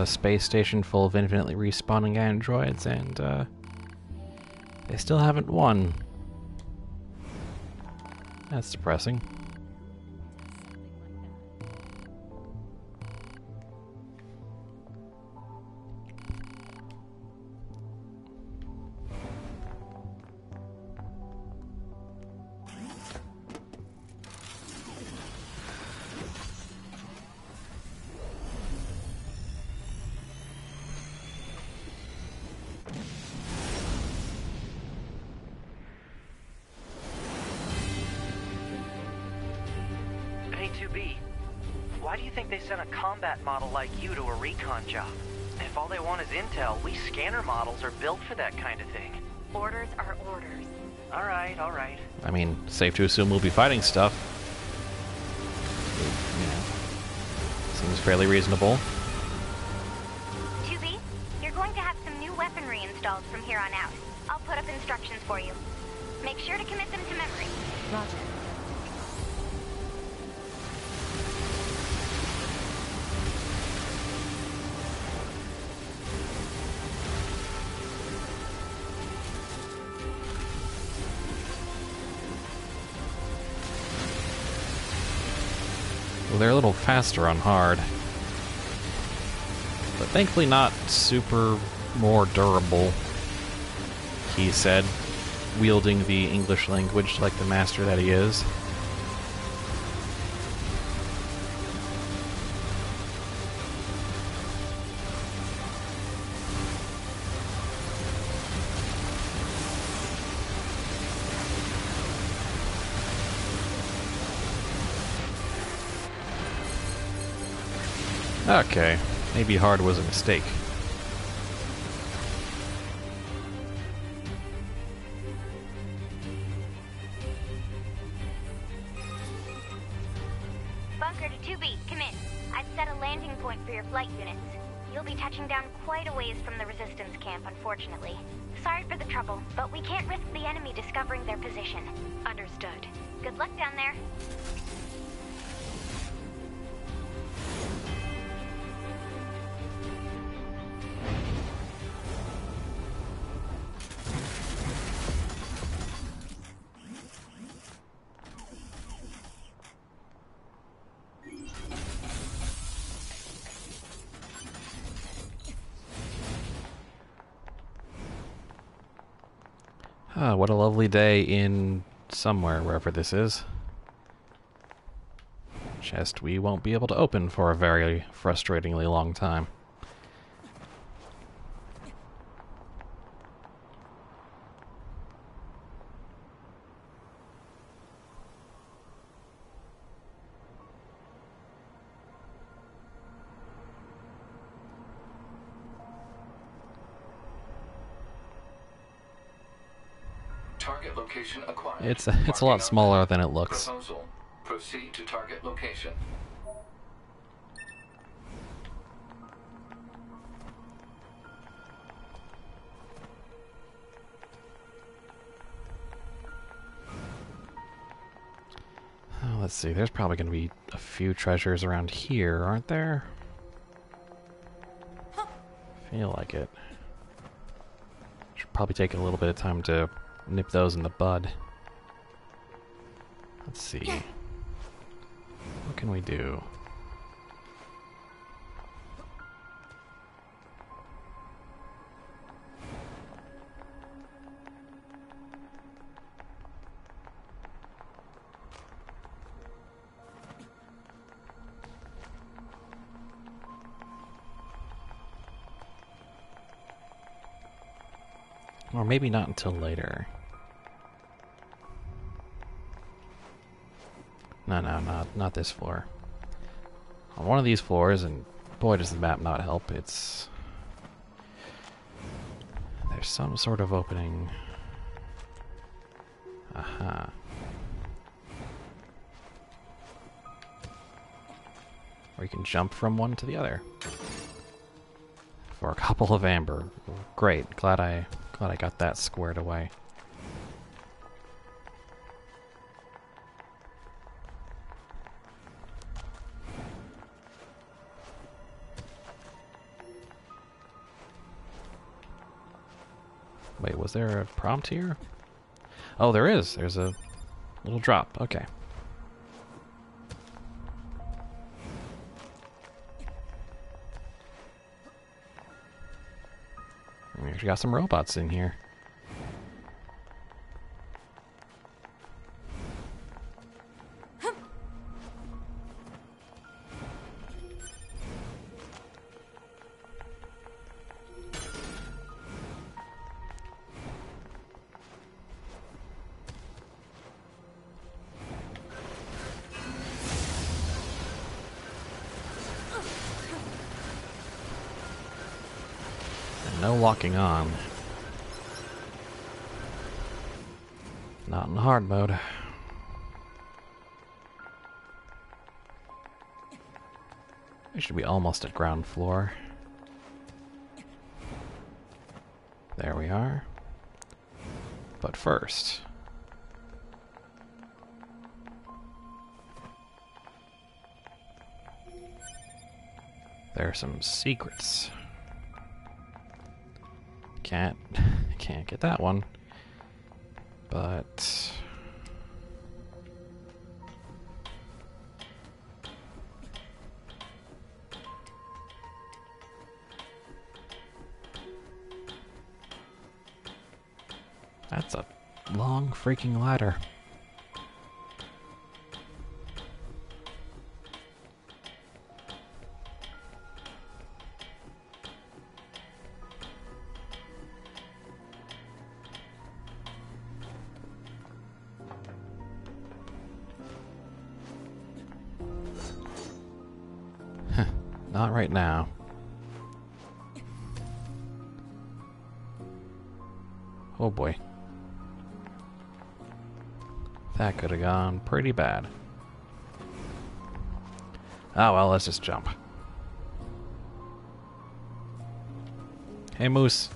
[SPEAKER 1] space station full of infinitely respawning androids, and they still haven't won. That's depressing.
[SPEAKER 6] A2B, why do you think they sent a combat model like you to a recon job? If all they want is intel, we scanner models are built for that kind of thing.
[SPEAKER 4] Orders are orders.
[SPEAKER 6] Alright, alright.
[SPEAKER 1] I mean, safe to assume we'll be fighting stuff. You know, seems fairly reasonable.
[SPEAKER 3] 2B, you're going to have some new weaponry installed from here on out. I'll put up instructions for you. Make sure to commit them to memory.
[SPEAKER 2] Roger.
[SPEAKER 1] Well, they're a little faster on hard. But thankfully not super more durable, he said, wielding the English language like the master that he is. Okay, maybe hard was a mistake.
[SPEAKER 3] Bunker to 2B, come in. I've set a landing point for your flight units. You'll be touching down quite a ways from the resistance camp, unfortunately. Sorry for the trouble, but we can't risk the enemy discovering their position.
[SPEAKER 4] Understood.
[SPEAKER 3] Good luck down there.
[SPEAKER 1] Ah, what a lovely day in somewhere, wherever this is. Chest we won't be able to open for a very frustratingly long time.
[SPEAKER 5] Target location acquired.
[SPEAKER 1] It's a lot smaller than it looks.
[SPEAKER 5] Proposal. Proceed to target location.
[SPEAKER 1] Oh, let's see, there's probably going to be a few treasures around here, aren't there? Feel like it. Should probably take a little bit of time to nip those in the bud. Let's see. What can we do? Or maybe not until later. No, not this floor. On one of these floors, and boy does the map not help, there's some sort of opening. Aha. Or you can jump from one to the other. For a couple of amber. Great, glad I got that squared away. Wait, was there a prompt here? Oh, there is. There's a little drop. Okay. We actually got some robots in here. No locking on. Not in hard mode. We should be almost at ground floor. There we are. But first... there are some secrets. Can't get that one. But that's a long freaking ladder. Not right now. Oh boy. That could have gone pretty bad. Oh well, let's just jump. Hey, Moose.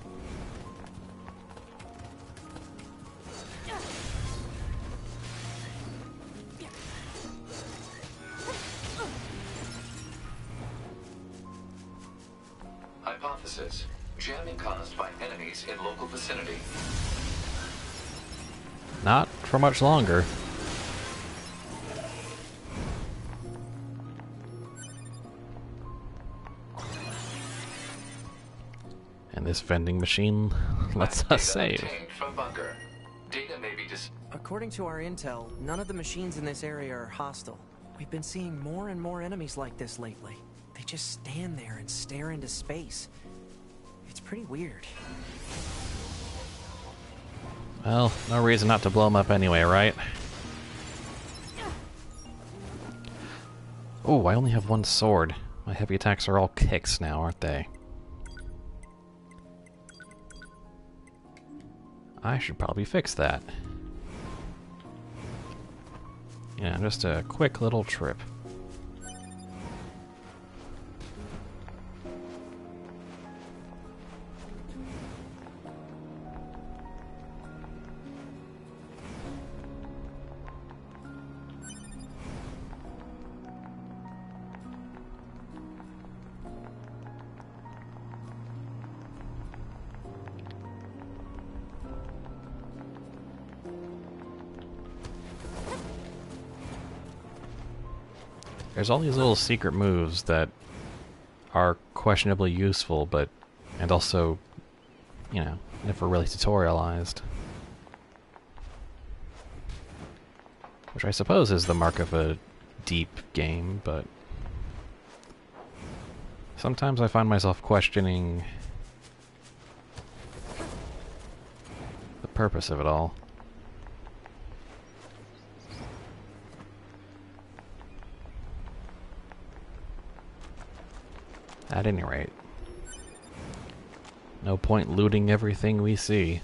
[SPEAKER 5] Hypothesis: jamming caused by enemies in local vicinity.
[SPEAKER 1] Not for much longer. And this vending machine lets us save.
[SPEAKER 5] From bunker. Data may be
[SPEAKER 6] According to our intel, none of the machines in this area are hostile. We've been seeing more and more enemies like this lately. They just stand there and stare into space. It's pretty weird.
[SPEAKER 1] Well, no reason not to blow them up anyway, right? Oh, I only have one sword. My heavy attacks are all kicks now, aren't they? I should probably fix that. Yeah, just a quick little trip. There's all these little secret moves that are questionably useful, and also, you know, never really tutorialized. Which I suppose is the mark of a deep game, but sometimes I find myself questioning the purpose of it all. At any rate, no point looting everything we see.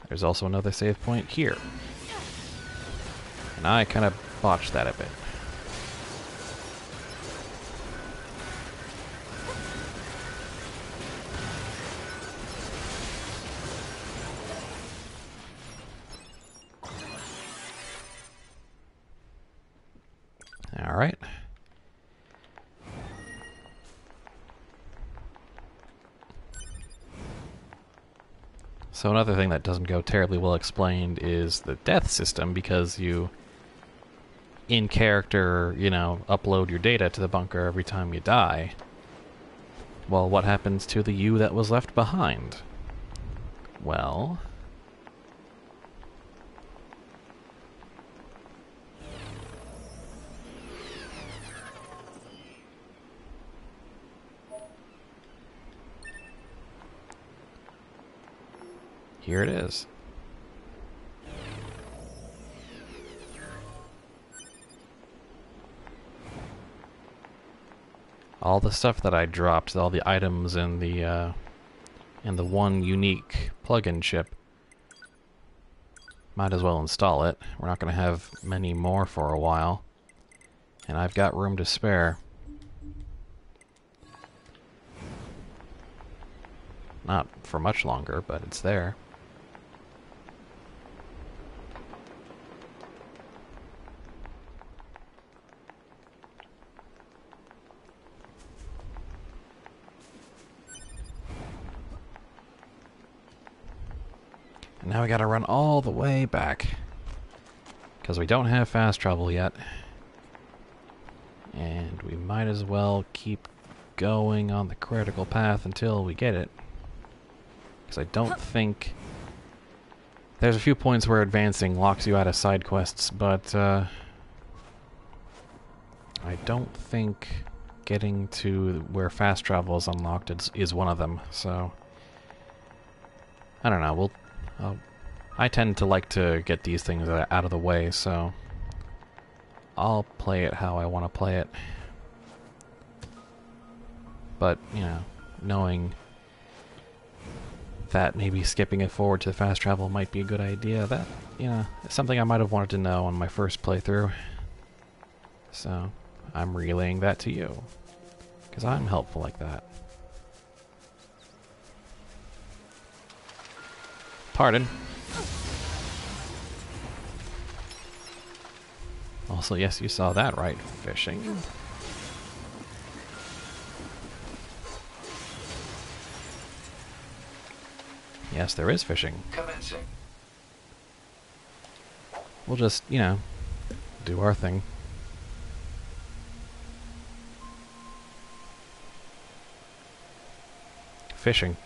[SPEAKER 1] There's also another save point here. And I kind of botched that a bit. Alright. So another thing that doesn't go terribly well explained is the death system, because you, in character, you know, upload your data to the bunker every time you die. Well, what happens to the you that was left behind? Well, here it is. All the stuff that I dropped, all the items in the one unique plug-in chip, might as well install it. We're not going to have many more for a while, and I've got room to spare. Not for much longer, but it's there. And now we gotta run all the way back, because we don't have fast travel yet. And we might as well keep going on the critical path until we get it. Because I don't think... There's a few points where advancing locks you out of side quests, but I don't think getting to where fast travel is unlocked is one of them, so... I don't know, I tend to like to get these things out of the way, so I'll play it how I want to play it. But, you know, knowing that maybe skipping it forward to fast travel might be a good idea, that, you know, is something I might have wanted to know on my first playthrough. So, I'm relaying that to you, because I'm helpful like that. Pardon. Also, yes, you saw that right, fishing. Yes, there is fishing.
[SPEAKER 5] Commencing.
[SPEAKER 1] We'll just, you know, do our thing. Fishing.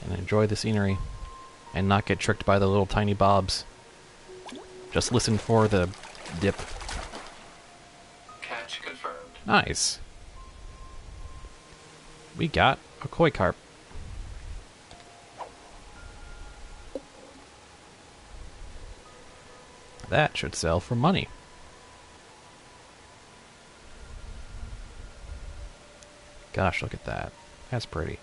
[SPEAKER 1] And enjoy the scenery. And not get tricked by the little tiny bobs. Just listen for the dip.
[SPEAKER 5] Catch confirmed.
[SPEAKER 1] Nice. We got a koi carp. That should sell for money. Gosh, look at that. That's pretty.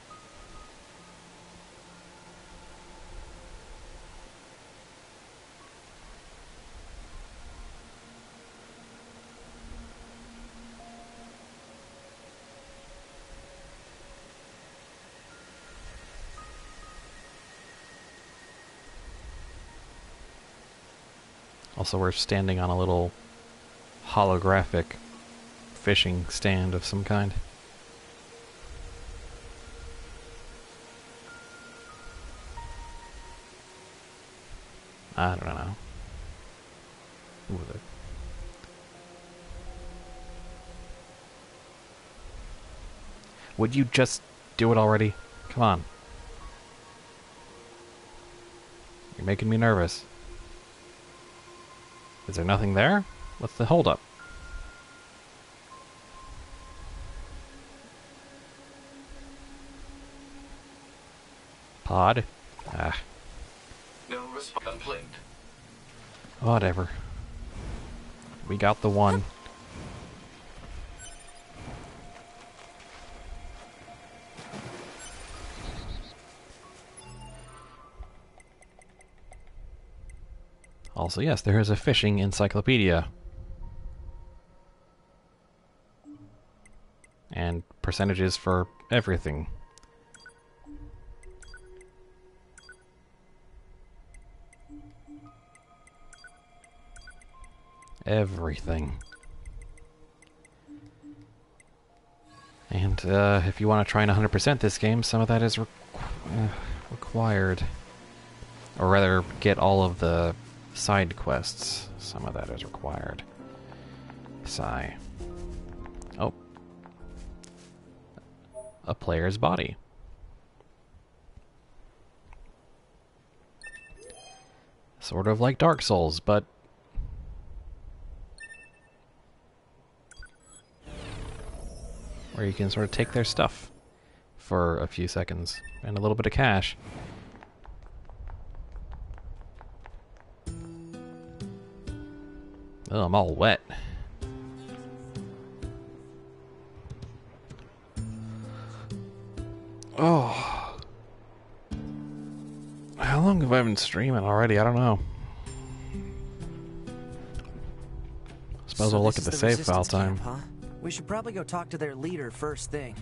[SPEAKER 1] Also, we're standing on a little holographic fishing stand of some kind. I don't know. Ooh, would you just do it already? Come on. You're making me nervous. Is there nothing there? What's the holdup? Pod? Ah.
[SPEAKER 5] No response. Complaint.
[SPEAKER 1] Whatever. We got the one. Also, yes, there is a fishing encyclopedia. And percentages for everything. Everything. And if you want to try and 100% this game, some of that is required. Or rather, get all of the side quests. Some of that is required. Sigh. Oh. A player's body. Sort of like Dark Souls, but where you can sort of take their stuff for a few seconds and a little bit of cash. Oh, I'm all wet. Oh. How long have I been streaming already? I don't know. Suppose I'll look at the save file time.
[SPEAKER 6] Camp, huh? We should probably go talk to their leader first thing.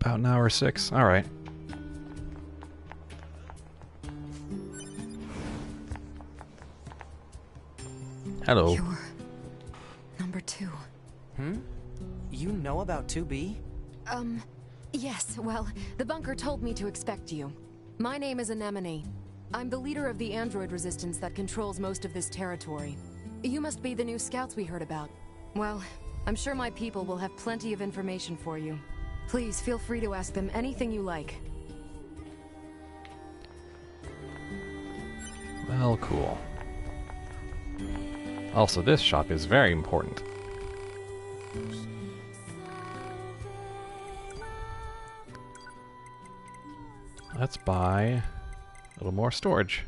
[SPEAKER 1] About an hour 6. All right. Hello.
[SPEAKER 9] You're number 2.
[SPEAKER 6] You know about 2B?
[SPEAKER 9] Yes, well, the bunker told me to expect you. My name is Anemone. I'm the leader of the android resistance that controls most of this territory. You must be the new scouts we heard about. Well, I'm sure my people will have plenty of information for you. Please feel free to ask them anything you like.
[SPEAKER 1] Well, cool. Also, this shop is very important. Let's buy a little more storage.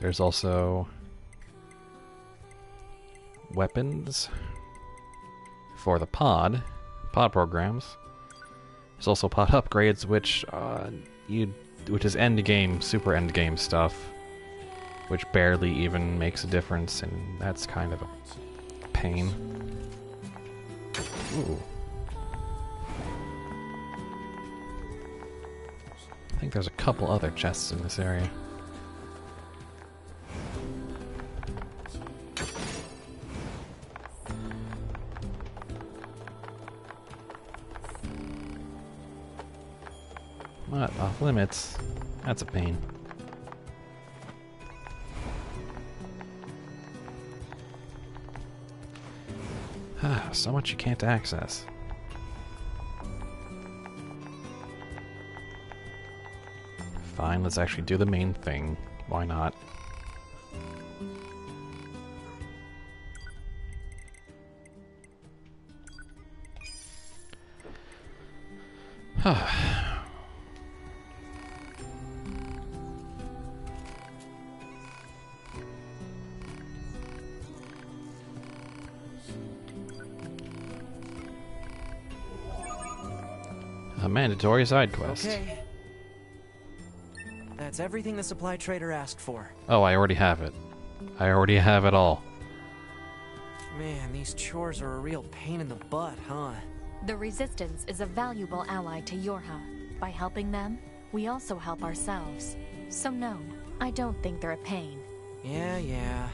[SPEAKER 1] There's also weapons for the pod programs. There's also pod upgrades, which is end game, super end game stuff, which barely even makes a difference, and that's kind of a pain. Ooh. I think there's a couple other chests in this area. What? Off limits? That's a pain. So much you can't access. Fine, let's actually do the main thing. Why not? A mandatory side quest.
[SPEAKER 6] Okay. it's everything the supply trader asked for.
[SPEAKER 1] Oh, I already have it. I already have it all.
[SPEAKER 6] Man, these chores are a real pain in the butt, huh?
[SPEAKER 2] The Resistance is a valuable ally to Yorha. By helping them, we also help ourselves. So no, I don't think they're a pain.
[SPEAKER 6] Yeah.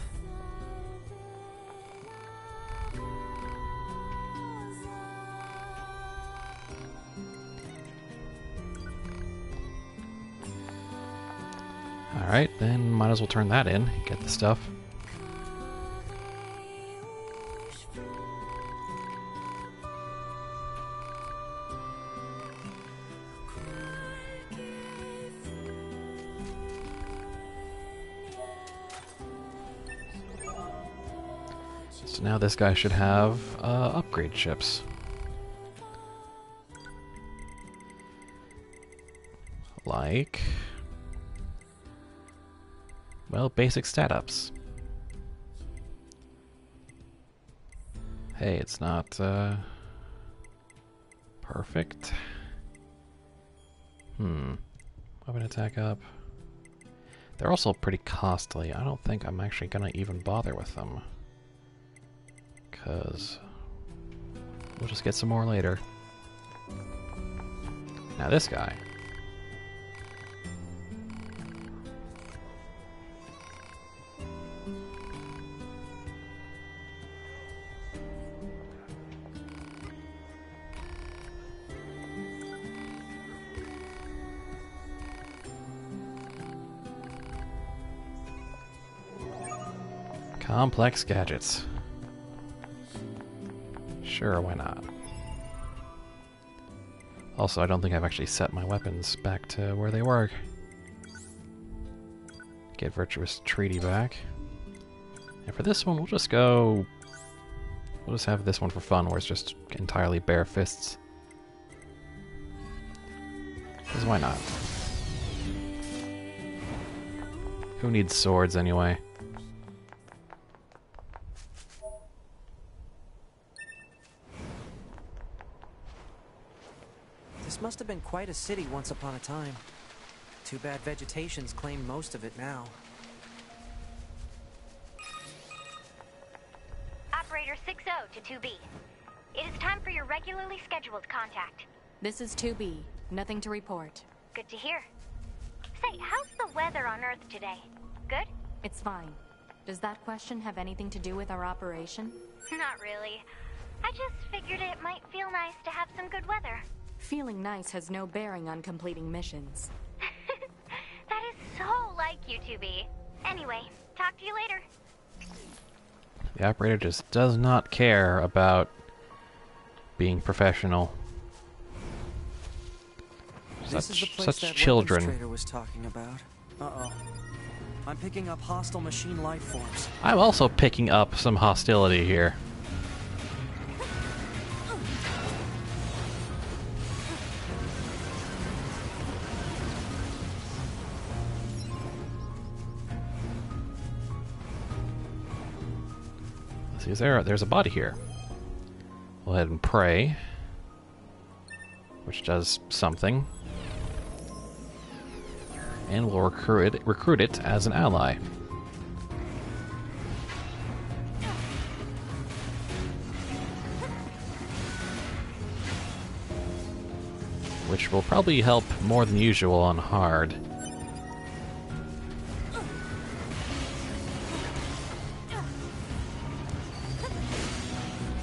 [SPEAKER 1] Alright, then might as well turn that in. Get the stuff. So now this guy should have upgrade chips. Like... well, basic stat ups. Hey, it's not perfect. Weapon attack up. They're also pretty costly. I don't think I'm actually gonna even bother with them. 'Cause we'll just get some more later. Now this guy. Complex gadgets. Sure, why not? Also, I don't think I've actually set my weapons back to where they were. Get Virtuous Treaty back. And for this one, we'll just go... we'll just have this one for fun, where it's just entirely bare fists. Because why not? Who needs swords anyway?
[SPEAKER 6] This must have been quite a city once upon a time. Too bad vegetation's claimed most of it now.
[SPEAKER 3] Operator 60 to 2B. It is time for your regularly scheduled contact.
[SPEAKER 2] This is 2B. Nothing to report.
[SPEAKER 3] Good to hear. Say, how's the weather on Earth today? Good?
[SPEAKER 2] It's fine. Does that question have anything to do with our operation?
[SPEAKER 3] Not really. I just figured it might feel nice to have some good weather.
[SPEAKER 2] Feeling nice has no bearing on completing missions.
[SPEAKER 3] That is so like you, 2B. Anyway, talk to you later.
[SPEAKER 1] The operator just does not care about being professional.
[SPEAKER 6] This is the place
[SPEAKER 1] Such
[SPEAKER 6] that
[SPEAKER 1] children.
[SPEAKER 6] weapons trader was talking about. Uh-oh. I'm picking up hostile machine life forms.
[SPEAKER 1] I'm also picking up some hostility here. See, there's a body here. We'll head and pray, which does something, and we'll recruit it as an ally. Which will probably help more than usual on hard.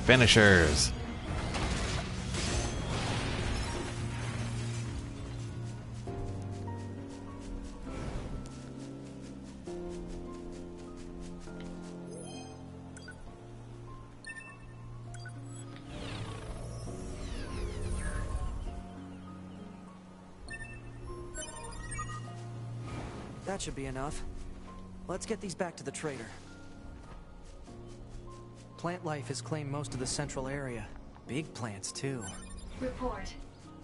[SPEAKER 1] Finishers.
[SPEAKER 6] That should be enough. Let's get these back to the trader. Plant life has claimed most of the central area. Big plants, too.
[SPEAKER 10] Report.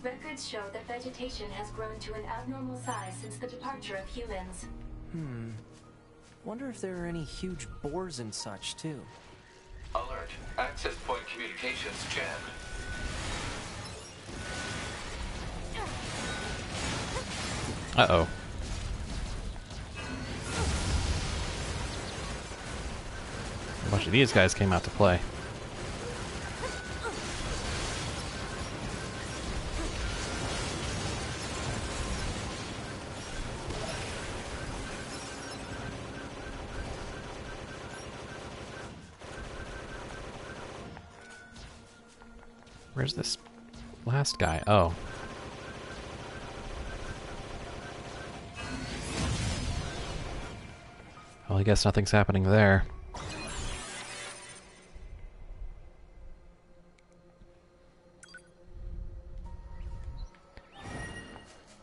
[SPEAKER 10] Records show that vegetation has grown to an abnormal size since the departure of humans.
[SPEAKER 6] Wonder if there are any huge boars and such, too.
[SPEAKER 5] Alert. Access point communications jammed.
[SPEAKER 1] Uh-oh. bunch of these guys came out to play. Where's this last guy? Oh. Well, I guess nothing's happening there.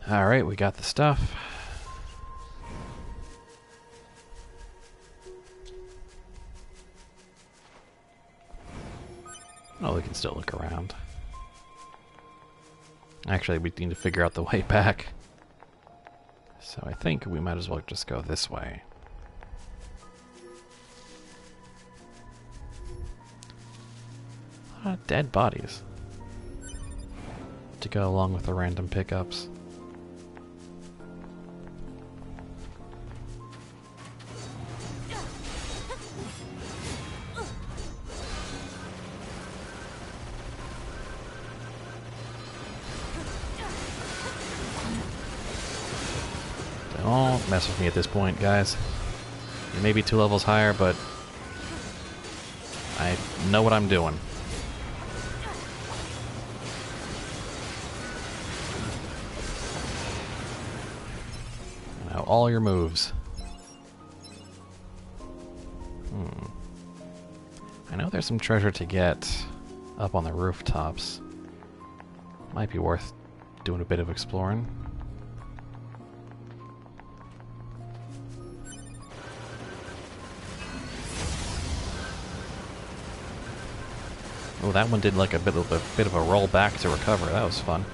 [SPEAKER 1] Alright, we got the stuff. Oh, we can still look around. Actually, we need to figure out the way back. So I think we might as well just go this way. A lot of dead bodies to go along with the random pickups. Don't mess with me at this point, guys. You may be 2 levels higher, but I know what I'm doing. I know all your moves. I know there's some treasure to get up on the rooftops. Might be worth doing a bit of exploring. Oh, that one did like a bit of a roll back to recover. That was fun.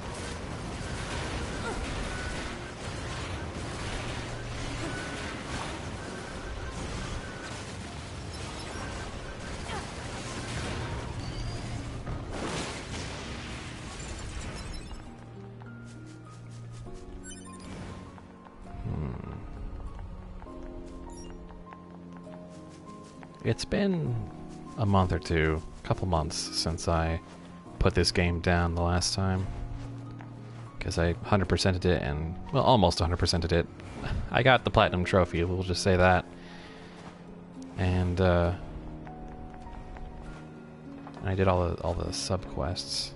[SPEAKER 1] It's been a month or two, a couple months since I put this game down the last time. Because I 100%ed it and, well, almost 100%ed it. I got the Platinum Trophy, we'll just say that. And I did all the sub-quests.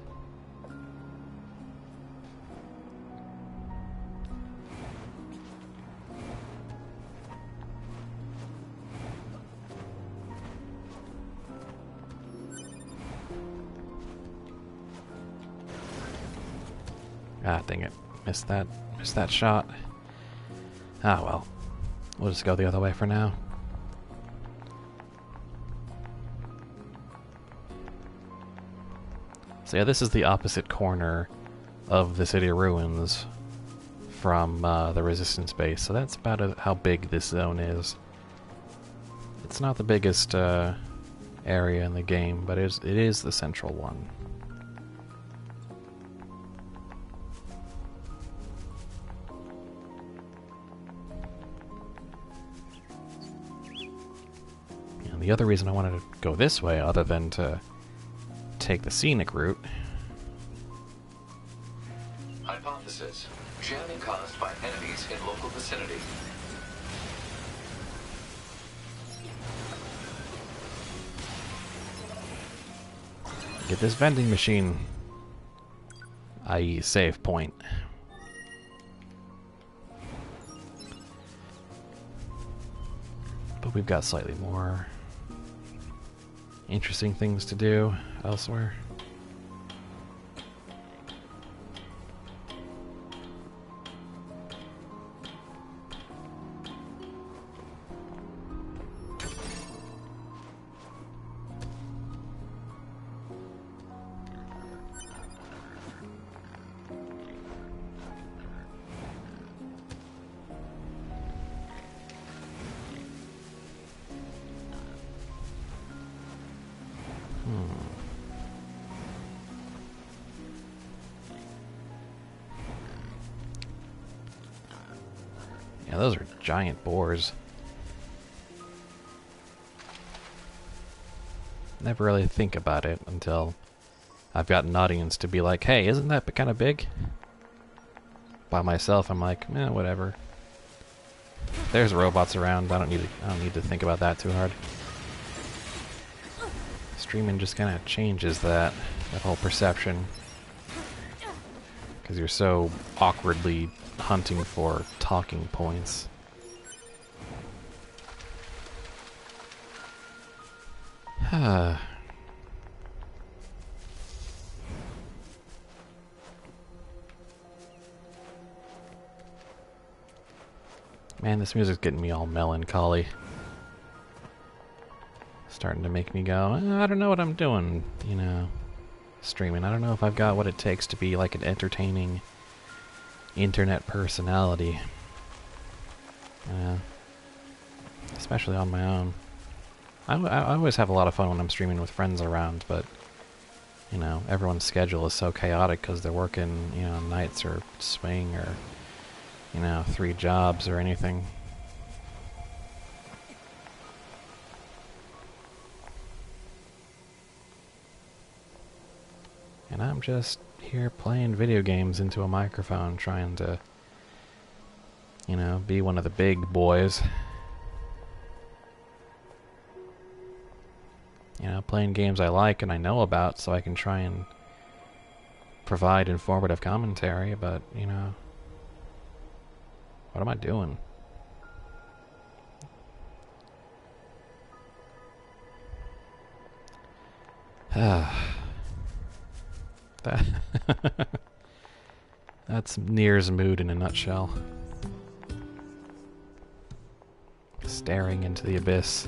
[SPEAKER 1] Ah, dang it. Missed that shot. Ah, well. We'll just go the other way for now. So yeah, this is the opposite corner of the City of Ruins from the Resistance base. So that's about how big this zone is. It's not the biggest area in the game, but it is the central one. The other reason I wanted to go this way, other than to take the scenic route...
[SPEAKER 5] Hypothesis. Jamming caused by enemies in local vicinity.
[SPEAKER 1] Get this vending machine, i.e. save point. But we've got slightly more interesting things to do elsewhere. Yeah, those are giant boars. never really think about it until I've got an audience to be like, hey, isn't that kind of big? By myself, I'm like, eh, whatever. There's robots around. I don't need to think about that too hard. Streaming just kind of changes that whole perception, because you're so awkwardly hunting for talking points. Man, this music's getting me all melancholy. Starting to make me go, I don't know what I'm doing, you know, streaming. I don't know if I've got what it takes to be like an entertaining internet personality. Especially on my own. I always have a lot of fun when I'm streaming with friends around, but, you know, everyone's schedule is so chaotic because they're working, you know, nights or swing or, you know, 3 jobs or anything. And I'm just here playing video games into a microphone, trying to, you know, be one of the big boys. You know, playing games I like and I know about so I can try and provide informative commentary, but, you know, what am I doing? That's NieR's mood in a nutshell. Staring into the abyss.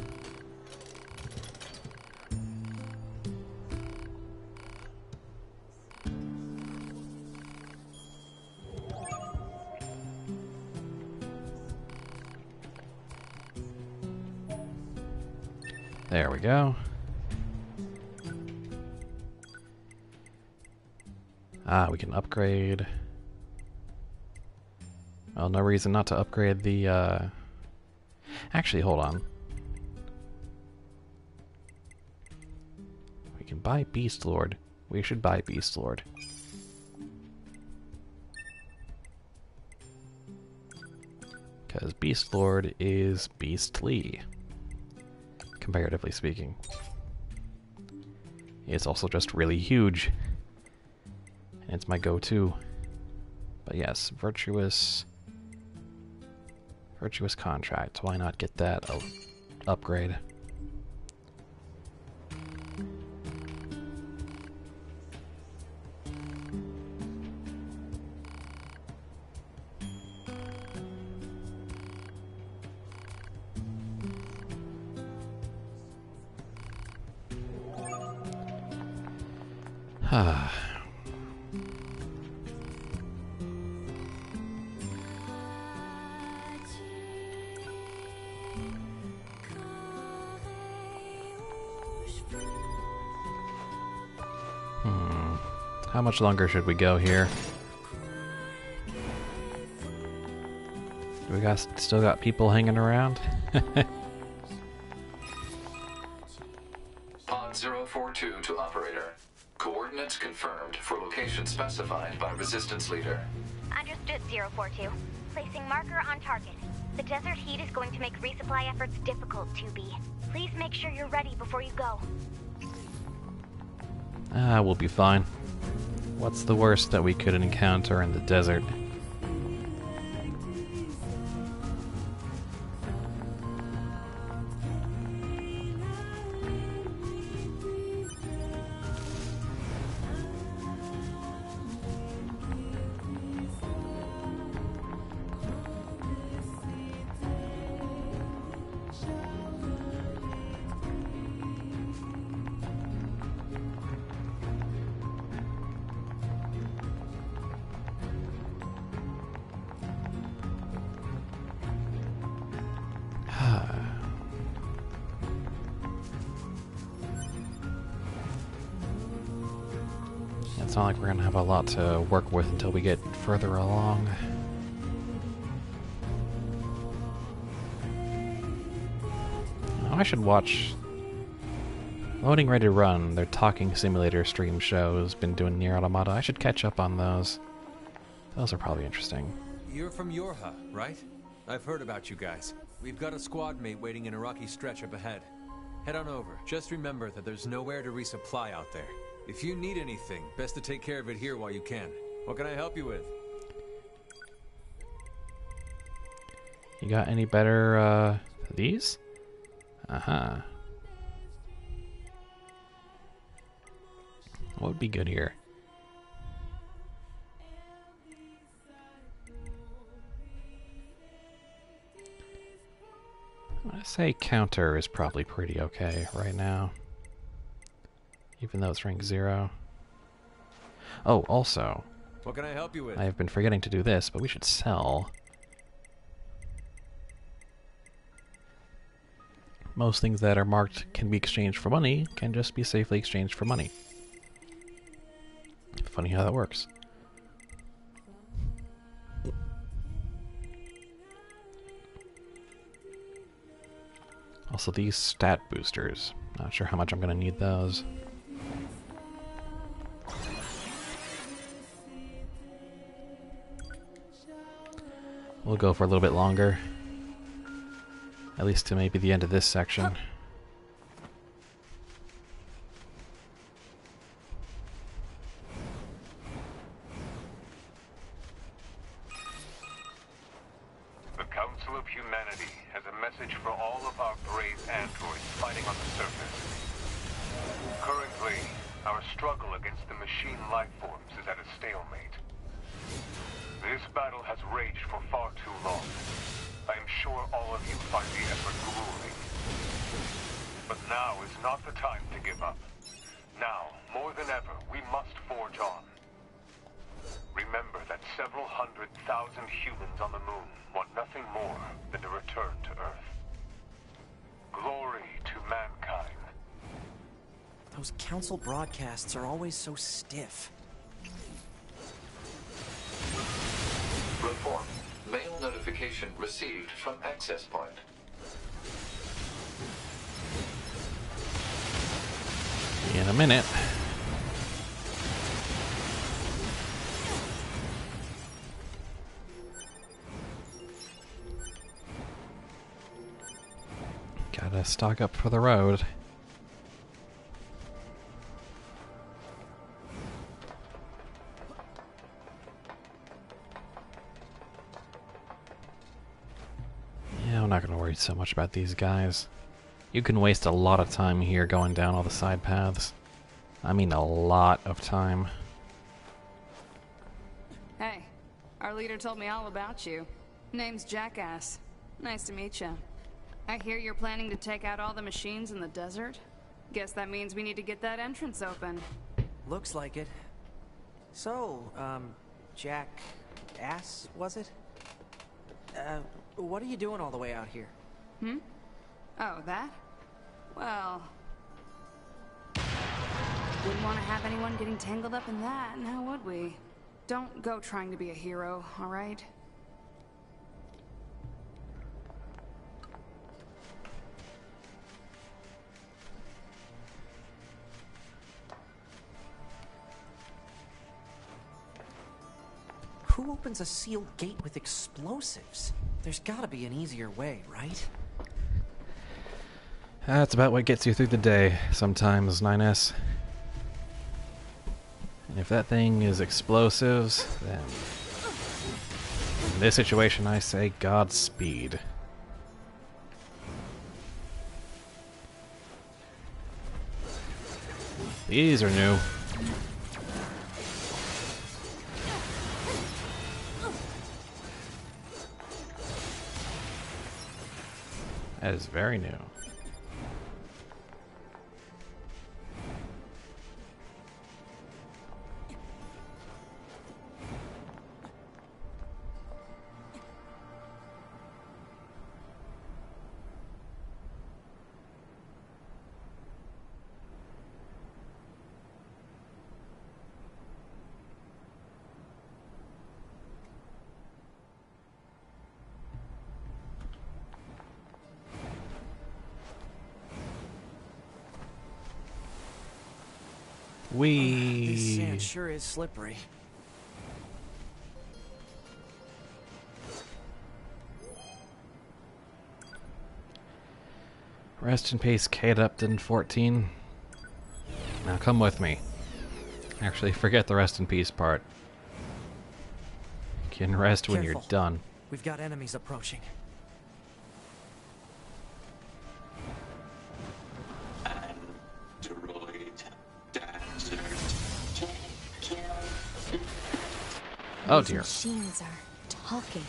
[SPEAKER 1] There we go. Ah, we can upgrade. Well, no reason not to upgrade the, Actually, hold on. We can buy Beast Lord. We should buy Beast Lord. Because Beast Lord is beastly, comparatively speaking. It's also just really huge. And it's my go-to. But yes, Virtuous Contract. Why not get that upgrade? How much longer should we go here? Do we still got people hanging around?
[SPEAKER 5] Pod 042 to operator. Coordinates confirmed for location specified by Resistance Leader.
[SPEAKER 3] Understood, 042. Placing marker on target. The desert heat is going to make resupply efforts difficult, 2B. Please make sure you're ready before you go.
[SPEAKER 1] We'll be fine. What's the worst that we could encounter in the desert? It's not like we're gonna have a lot to work with until we get further along. Oh, I should watch Loading Ready to Run, their talking simulator stream show, has been doing NieR Automata. I should catch up on those. Those are probably interesting.
[SPEAKER 11] You're from Yorha, right? I've heard about you guys. We've got a squad mate waiting in a rocky stretch up ahead. Head on over. Just remember that there's nowhere to resupply out there. If you need anything, best to take care of it here while you can. What can I help you with?
[SPEAKER 1] You got any better, these? Uh-huh. What would be good here? I say counter is probably pretty okay right now. Even though it's rank 0. Oh, also,
[SPEAKER 11] What can I help you with?
[SPEAKER 1] I have been forgetting to do this, but we should sell. Most things that are marked can be exchanged for money can just be safely exchanged for money. Funny how that works. Also, these stat boosters. Not sure how much I'm going to need those. We'll go for a little bit longer. At least to maybe the end of this section.
[SPEAKER 8] The Council of Humanity has a message for all of our brave androids fighting on the surface. Currently, our struggle against the machine life forms is at a stalemate. This battle has raged for far too long. I am sure all of you find the effort grueling. But now is not the time to give up. Now, more than ever, we must forge on. Remember that several 100,000 humans on the moon want nothing more than to return to Earth. Glory to mankind.
[SPEAKER 6] Those council broadcasts are always so stiff.
[SPEAKER 5] Report. Mail notification received from access point.
[SPEAKER 1] In a minute. Gotta stock up for the road. Yeah, I'm not gonna worry so much about these guys. You can waste a lot of time here going down all the side paths. I mean a lot of time.
[SPEAKER 12] Hey, our leader told me all about you. Name's Jackass. Nice to meet you. I hear you're planning to take out all the machines in the desert? Guess that means we need to get that entrance open.
[SPEAKER 6] Looks like it. So, Jackass, was it? What are you doing all the way out here?
[SPEAKER 12] Hmm? Oh, that? Well... wouldn't want to have anyone getting tangled up in that, now would we? Don't go trying to be a hero, alright?
[SPEAKER 6] Who opens a sealed gate with explosives? There's gotta be an easier way, right?
[SPEAKER 1] That's about what gets you through the day sometimes, 9S. And if that thing is explosives, then in this situation I say Godspeed. These are new. That is very new.
[SPEAKER 6] This sand
[SPEAKER 1] Whee!
[SPEAKER 6] sure is slippery.
[SPEAKER 1] Rest in peace, Kate Upton 14. Now come with me. Actually, forget the rest in peace part. You can rest when you're
[SPEAKER 6] Careful.
[SPEAKER 1] done.
[SPEAKER 6] We've got enemies approaching.
[SPEAKER 1] Oh
[SPEAKER 2] These
[SPEAKER 1] dear.
[SPEAKER 2] machines are talking.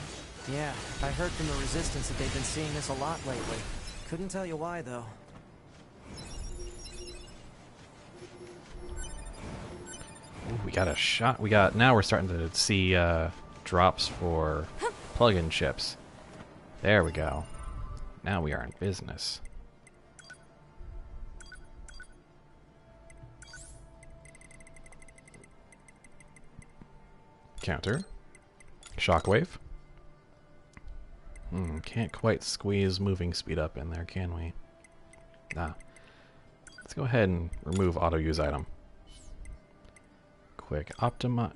[SPEAKER 6] Yeah, I heard from the Resistance that they've been seeing this a lot lately. Couldn't tell you why, though.
[SPEAKER 1] Ooh, we got a shot. Now we're starting to see drops for plug-in chips. There we go. Now we are in business. Counter. Shockwave. Can't quite squeeze moving speed up in there, can we? Nah. Let's go ahead and remove auto-use item. Quick optimize.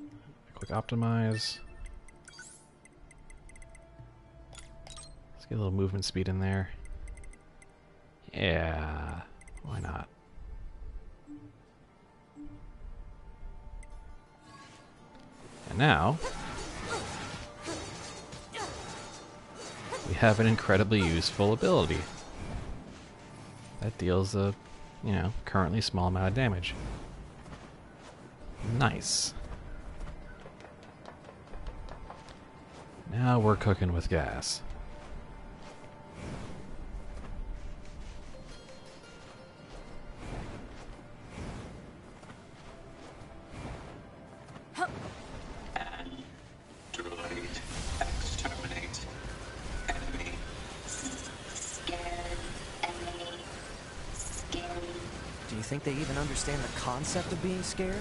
[SPEAKER 1] Let's get a little movement speed in there. Yeah, why not? And now we have an incredibly useful ability that deals a, currently small amount of damage. Nice. Now we're cooking with gas.
[SPEAKER 6] Do you think they even understand the concept of being scared?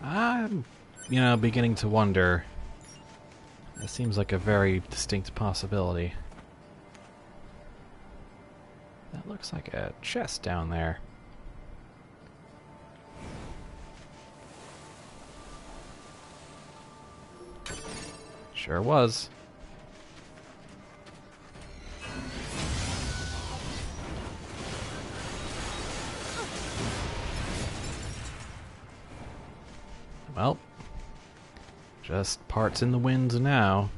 [SPEAKER 1] I'm, beginning to wonder. That seems like a very distinct possibility. That looks like a chest down there. Sure was. Well, just parts in the wind now.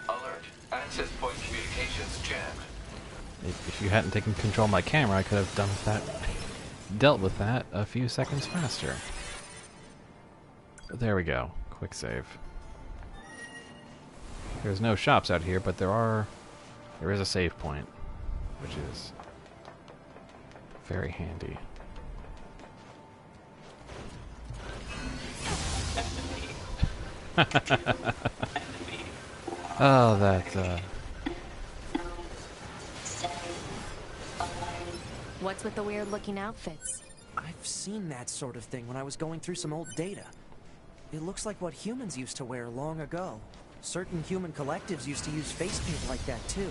[SPEAKER 5] Alert. Access point communications jammed.
[SPEAKER 1] If you hadn't taken control of my camera, I could have dealt with that a few seconds faster. But there we go. Quick save. There's no shops out here, but there is a save point, which is very handy. Oh, that,
[SPEAKER 2] What's with the weird-looking outfits?
[SPEAKER 6] I've seen that sort of thing when I was going through some old data. It looks like what humans used to wear long ago. Certain human collectives used to use face paint like that, too.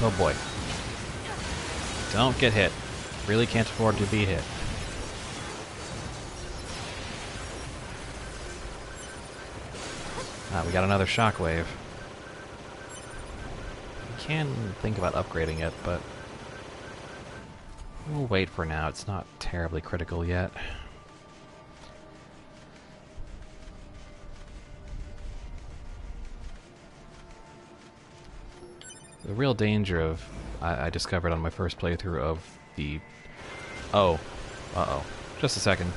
[SPEAKER 1] oh boy. Don't get hit. Really can't afford to be hit. Ah, we got another shockwave. Can think about upgrading it, but we'll wait for now. It's not terribly critical yet. The real danger of I discovered on my first playthrough of the just a second.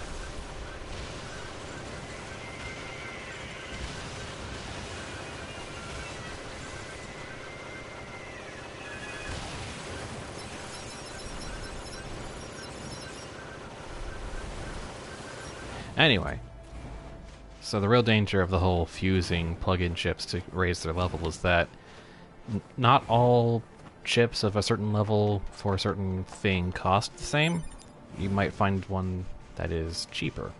[SPEAKER 1] Anyway, so the real danger of the whole fusing plug-in chips to raise their level is that not all chips of a certain level for a certain thing cost the same. You might find one that is cheaper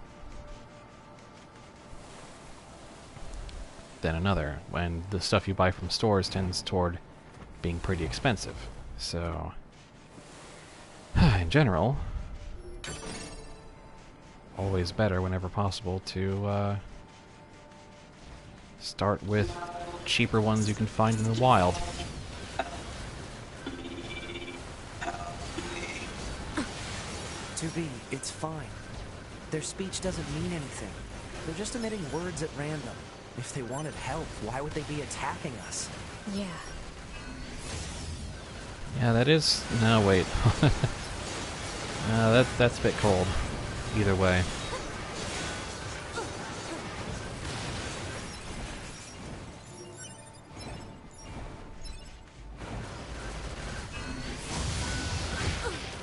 [SPEAKER 1] than another, when the stuff you buy from stores tends toward being pretty expensive. So, in general, always better whenever possible to start with cheaper ones you can find in the wild.
[SPEAKER 6] To be, it's fine. Their speech doesn't mean anything. They're just emitting words at random. If they wanted help, why would they be attacking us?
[SPEAKER 9] Yeah.
[SPEAKER 1] Yeah, that is... No, wait. That's a bit cold. Either way.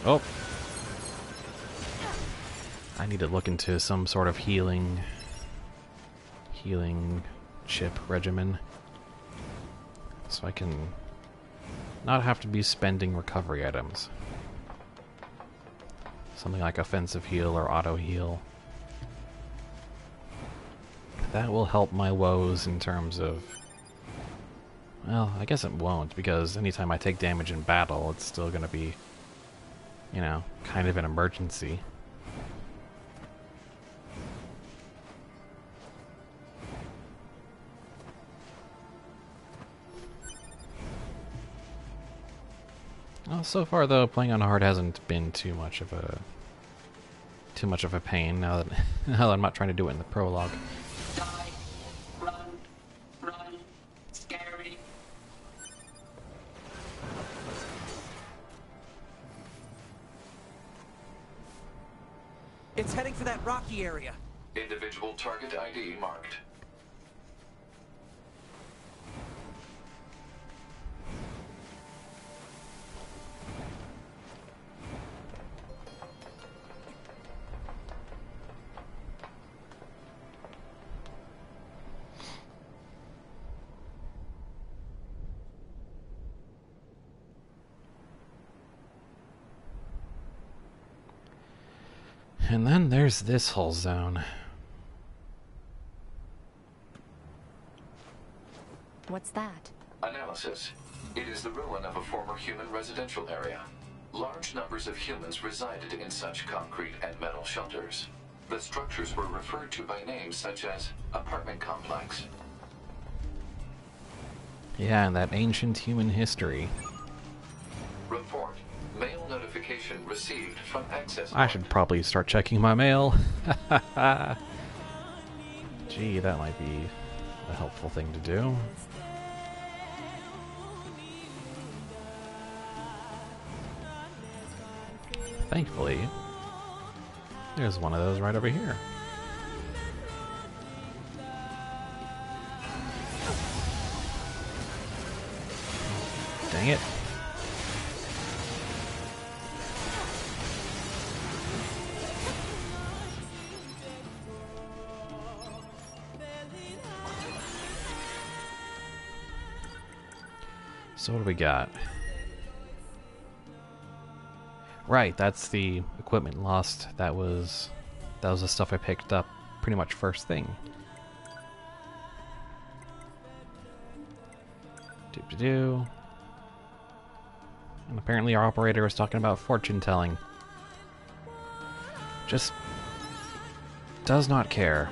[SPEAKER 1] Oh! I need to look into some sort of healing chip regimen, so I can not have to be spending recovery items. Something like offensive heal or auto heal. That will help my woes in terms of... Well, I guess it won't, because anytime I take damage in battle, it's still gonna be, you know, kind of an emergency. Well, so far though, playing on hard hasn't been too much of a pain. Now that I'm not trying to do it in the prologue.
[SPEAKER 13] Die, run, scary.
[SPEAKER 6] It's heading for that rocky area.
[SPEAKER 5] Individual target ID marked.
[SPEAKER 1] And then there's this whole zone.
[SPEAKER 2] What's that?
[SPEAKER 5] Analysis. It is the ruin of a former human residential area. Large numbers of humans resided in such concrete and metal shelters. The structures were referred to by names such as apartment complex.
[SPEAKER 1] Yeah, and that ancient human history.
[SPEAKER 5] Report. Mail notification received from access.
[SPEAKER 1] I should probably start checking my mail. Gee, that might be a helpful thing to do. Thankfully, there's one of those right over here. Dang it. So what do we got? Right, that's the equipment lost. That was the stuff I picked up pretty much first thing. Doop-de-doo. And apparently our operator was talking about fortune telling. Just does not care.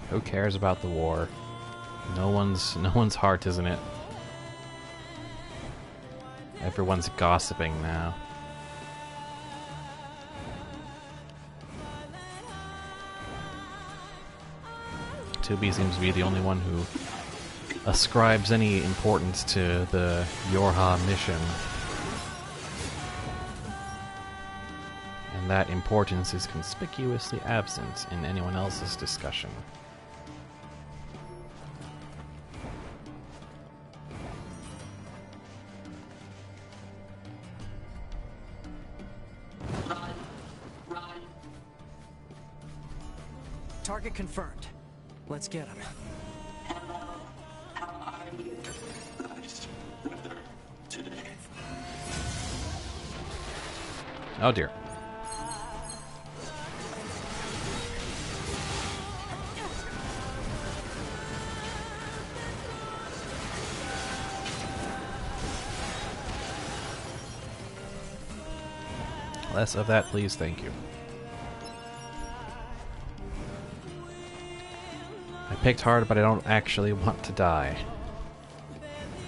[SPEAKER 1] Who cares about the war? No one's heart is in it. Everyone's gossiping now. Tubi seems to be the only one who ascribes any importance to the Yorha mission. And that importance is conspicuously absent in anyone else's discussion.
[SPEAKER 13] Run,
[SPEAKER 6] Target confirmed. Let's get him.
[SPEAKER 13] Hello. How are you? Nice weather today.
[SPEAKER 1] Oh dear. Less of that, please. Thank you. I picked hard, but I don't actually want to die.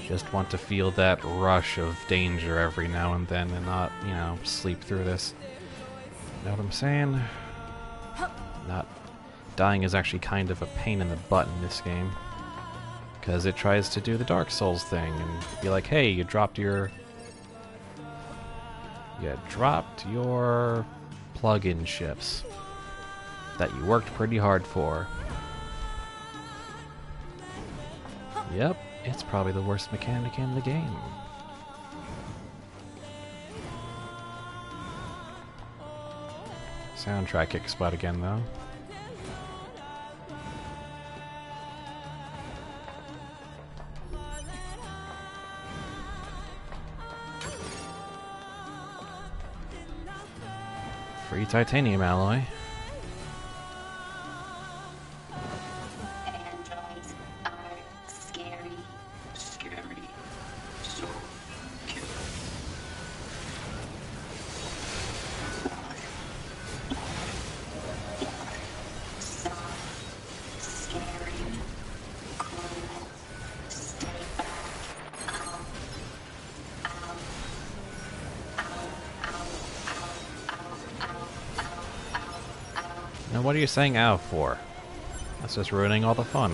[SPEAKER 1] Just want to feel that rush of danger every now and then and not, you know, sleep through this. Know what I'm saying? Not dying is actually kind of a pain in the butt in this game. Because it tries to do the Dark Souls thing and be like, hey, you dropped your plug-in ships that you worked pretty hard for. Yep, it's probably the worst mechanic in the game. Soundtrack kicks butt again, though. Free titanium alloy.
[SPEAKER 13] Androids are scary. Scary. So killer. Soft. Scary. Cool. Stay back. Ow. Ow.
[SPEAKER 1] Now what are you saying ow for? That's just ruining all the fun.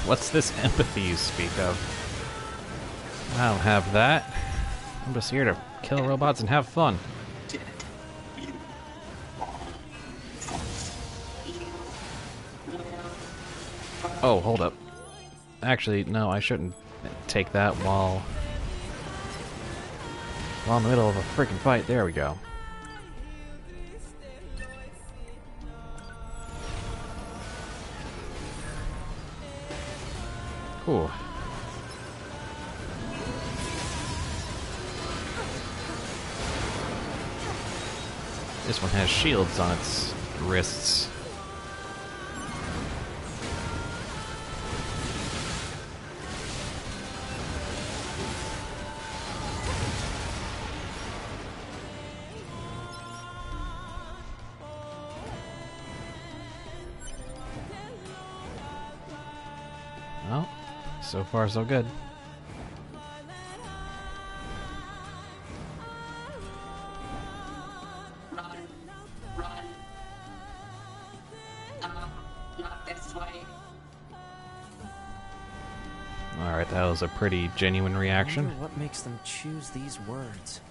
[SPEAKER 1] What's this empathy you speak of? I don't have that. I'm just here to kill robots and have fun. Oh, hold up. Actually, no, I shouldn't take that while in the middle of a freaking fight. There we go. Cool. This one has shields on its wrists. Well, so far so good.
[SPEAKER 13] Run. Run. Not this way.
[SPEAKER 1] Alright, that was a pretty genuine reaction.
[SPEAKER 6] I wonder what makes them choose these words?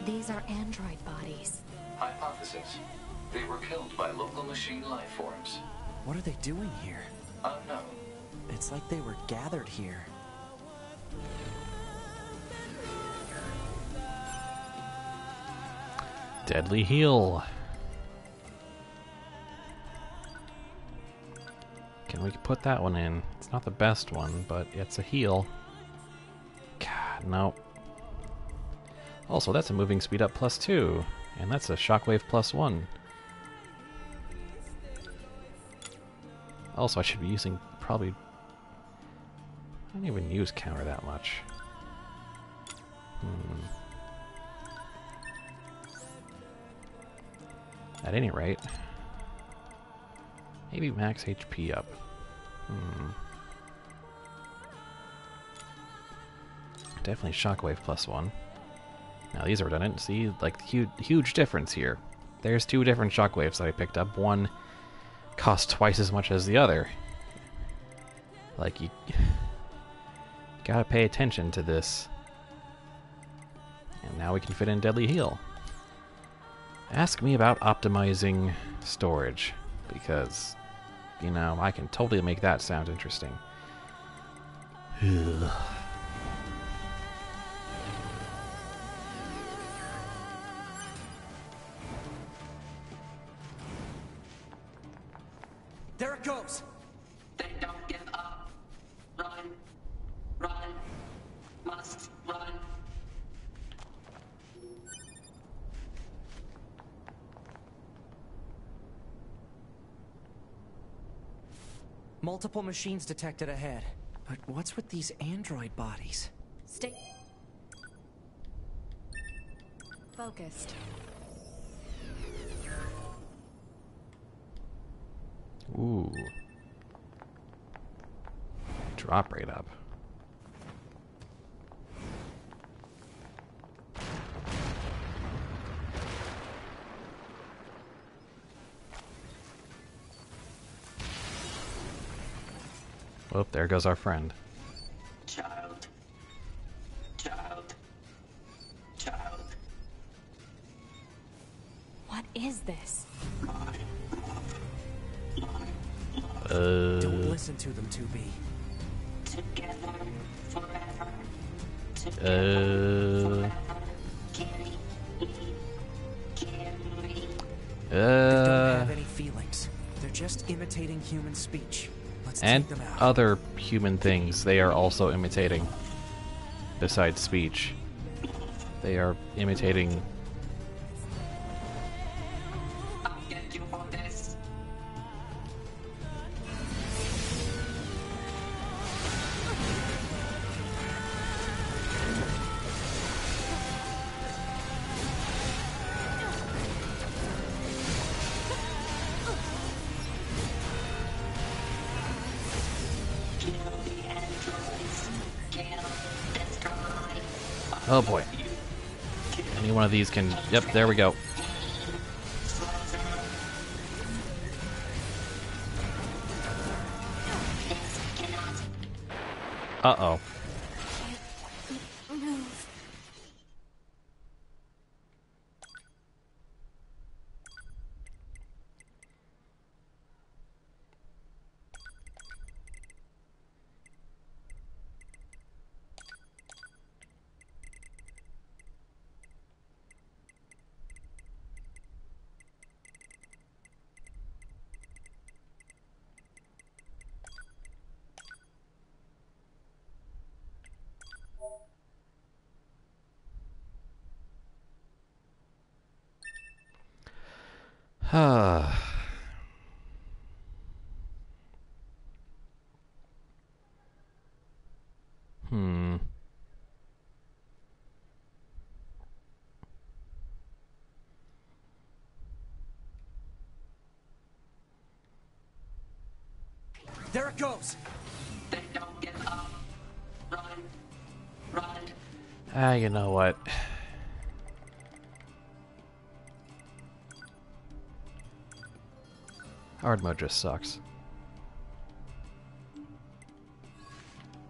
[SPEAKER 2] These are android bodies.
[SPEAKER 5] Hypothesis. They were killed by local machine life forms.
[SPEAKER 6] What are they doing here?
[SPEAKER 5] Unknown.
[SPEAKER 6] It's like they were gathered here.
[SPEAKER 1] Deadly heal. Can we put that one in? It's not the best one, but it's a heal. God, no. Also, that's a moving speed up +2, and that's a shockwave +1. Also, I should be using probably... I don't even use counter that much. At any rate, maybe max HP up. Definitely shockwave +1. Now these are redundant. See, like huge difference here. There's two different shockwaves that I picked up. One costs twice as much as the other. Like you Gotta pay attention to this. And now we can fit in Deadly Heal. Ask me about optimizing storage, because, you know, I can totally make that sound interesting. Ugh.
[SPEAKER 6] There it goes!
[SPEAKER 13] They don't give up. Run. Run. Must run.
[SPEAKER 6] Multiple machines detected ahead. But what's with these android bodies?
[SPEAKER 2] Stay focused.
[SPEAKER 1] Ooh. Drop rate up. Oh, there goes our friend.
[SPEAKER 13] Child. Child. Child.
[SPEAKER 2] What is this?
[SPEAKER 6] Don't listen to them, 2B.
[SPEAKER 13] Together forever.
[SPEAKER 6] They don't have any feelings. They're just imitating human speech. Let's
[SPEAKER 1] And
[SPEAKER 6] take them out.
[SPEAKER 1] other human things they are also imitating. Besides speech. They are imitating.
[SPEAKER 13] I'll get you for this. Kill the androids. Kill. Destroy.
[SPEAKER 1] Oh boy. Any one of these can. Yep, there we go. Uh-oh.
[SPEAKER 2] Move.
[SPEAKER 1] Hmm.
[SPEAKER 6] There it goes!
[SPEAKER 13] They don't give up. Run. Run.
[SPEAKER 1] Ah, you know what? Hard mode just sucks.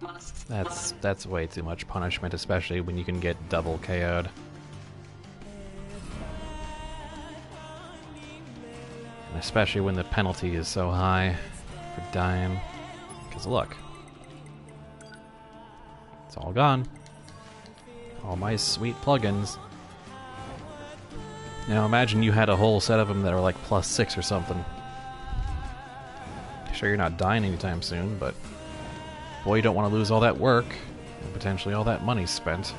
[SPEAKER 13] Must
[SPEAKER 1] That's way too much punishment, especially when you can get double KO'd. And especially when the penalty is so high for dying. Because look. It's all gone. All my sweet plugins. Now imagine you had a whole set of them that are like +6 or something. Sure, you're not dying anytime soon, but boy, you don't want to lose all that work and potentially all that money spent.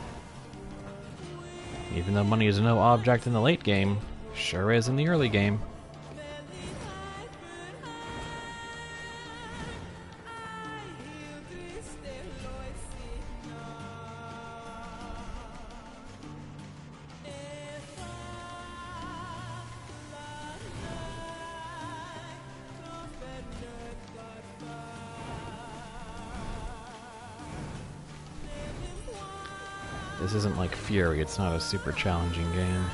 [SPEAKER 1] Even though money is no object in the late game, sure is in the early game. This isn't like Fury, it's not a super challenging game.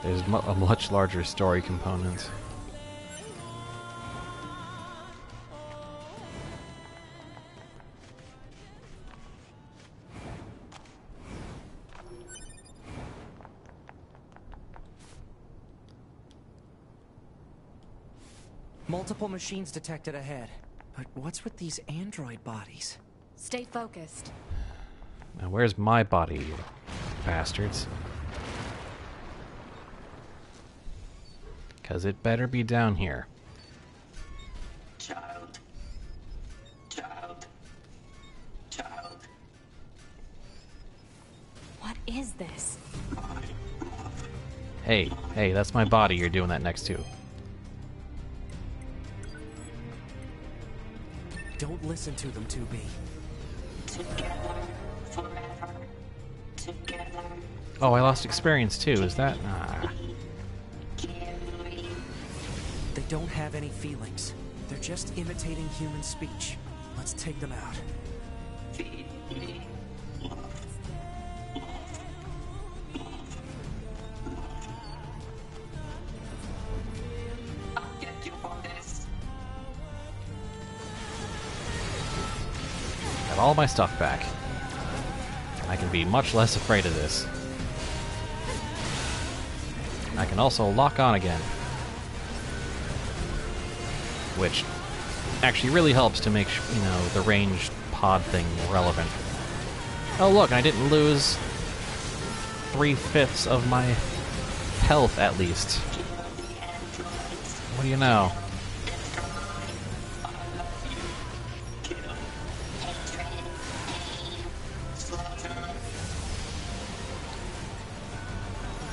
[SPEAKER 1] There's a much larger story component.
[SPEAKER 6] Multiple machines detected ahead. But what's with these android bodies?
[SPEAKER 9] Stay focused.
[SPEAKER 1] Now where's my body, you bastards? Because it better be down here.
[SPEAKER 13] Child. Child. Child.
[SPEAKER 2] What is this?
[SPEAKER 1] Hey, hey, that's my body you're doing that next to.
[SPEAKER 6] Don't listen to them, 2B.
[SPEAKER 13] Together. Forever. Together.
[SPEAKER 1] Oh, I lost experience too, is that? Ah.
[SPEAKER 6] They don't have any feelings. They're just imitating human speech. Let's take them out.
[SPEAKER 13] Feed me. Love. I'll get you for this.
[SPEAKER 1] Got all my stuff back. I can be much less afraid of this. I can also lock on again. Which actually really helps to make, you know, the ranged pod thing relevant. Oh look, I didn't lose 3/5 of my health at least. What do you know?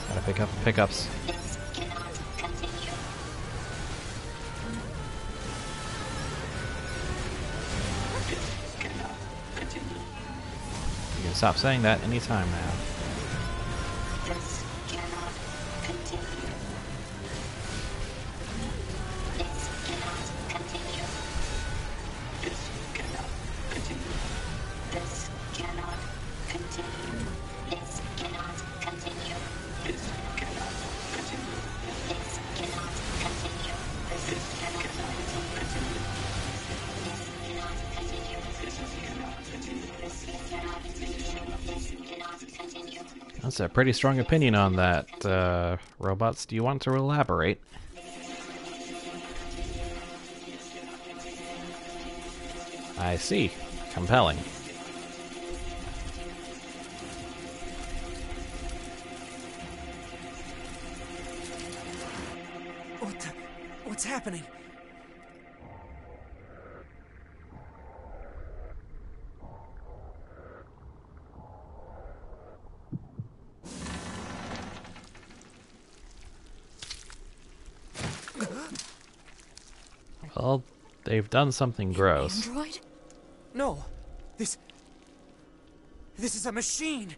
[SPEAKER 1] Gotta pick up pickups. You can stop saying that anytime now.
[SPEAKER 13] This cannot continue. This cannot continue. This cannot continue. This cannot continue. This cannot continue. This cannot continue. This cannot continue. This cannot continue.
[SPEAKER 1] That's a pretty strong opinion on that, robots. Do you want to elaborate? I see. Compelling.
[SPEAKER 6] What's happening?
[SPEAKER 1] Well, they've done something gross.
[SPEAKER 6] Android? No. This is a machine.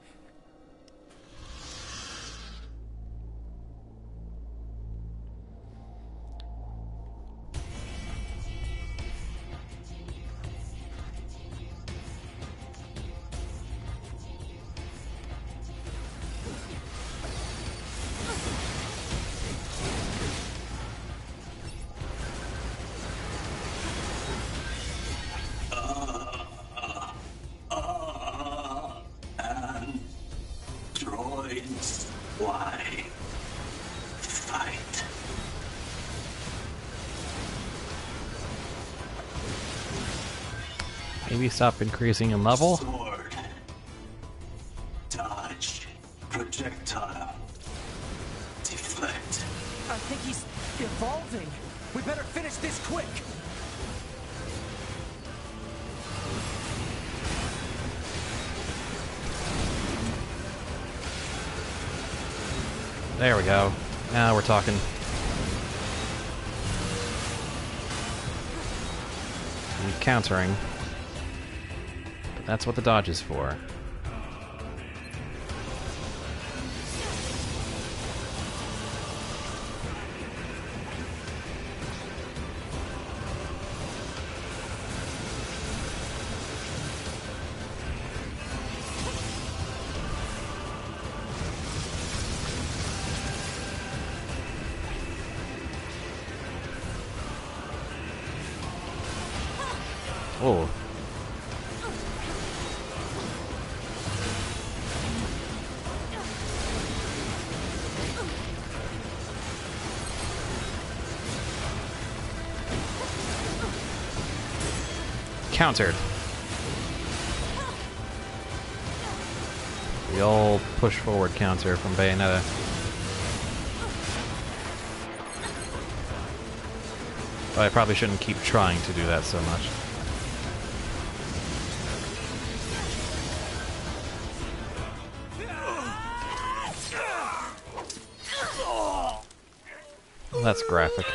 [SPEAKER 13] Androids, why fight?
[SPEAKER 1] Maybe stop increasing in level?
[SPEAKER 13] Sword. Dodge. Projectile. Deflect.
[SPEAKER 6] I think he's evolving. We better finish this quick.
[SPEAKER 1] There we go. Now we're talking. Need countering. But that's what the dodge is for. Oh. countered. The old push forward counter from Bayonetta. But I probably shouldn't keep trying to do that so much. Well, that's graphic.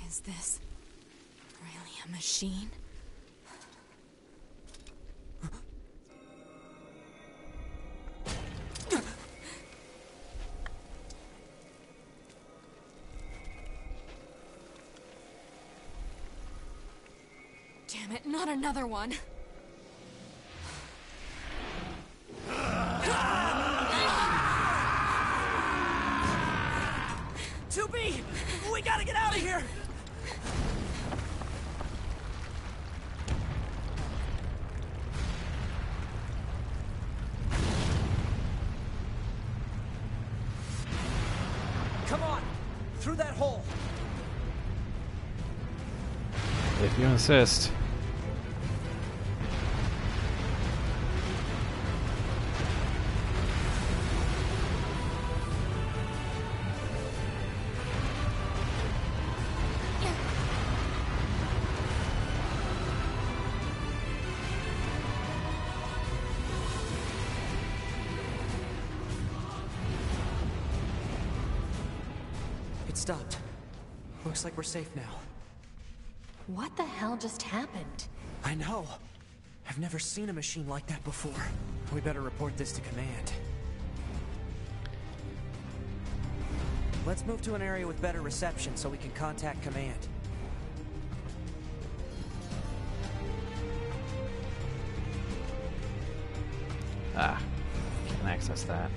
[SPEAKER 9] Is this really a machine? Damn it, not another one.
[SPEAKER 6] 2B! We gotta get out of here! Come on! Through that hole!
[SPEAKER 1] If you insist.
[SPEAKER 6] It stopped. Looks like we're safe now.
[SPEAKER 2] What the hell just happened?
[SPEAKER 6] I know. I've never seen a machine like that before. We better report this to command. Let's move to an area with better reception so we can contact command.
[SPEAKER 1] Ah, can't access that.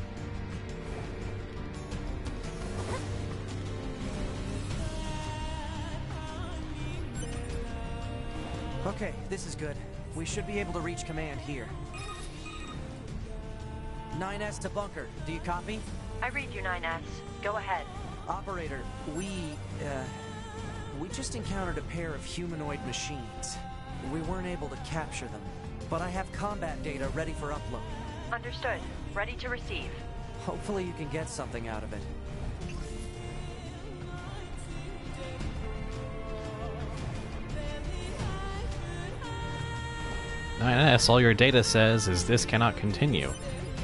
[SPEAKER 6] Okay, this is good. We should be able to reach command here. 9S to bunker. Do you copy?
[SPEAKER 14] I read you, 9S. Go ahead.
[SPEAKER 6] Operator, we just encountered a pair of humanoid machines. We weren't able to capture them, but I have combat data ready for upload.
[SPEAKER 14] Understood. Ready to receive.
[SPEAKER 6] Hopefully you can get something out of it.
[SPEAKER 1] NS, all your data says is this cannot continue.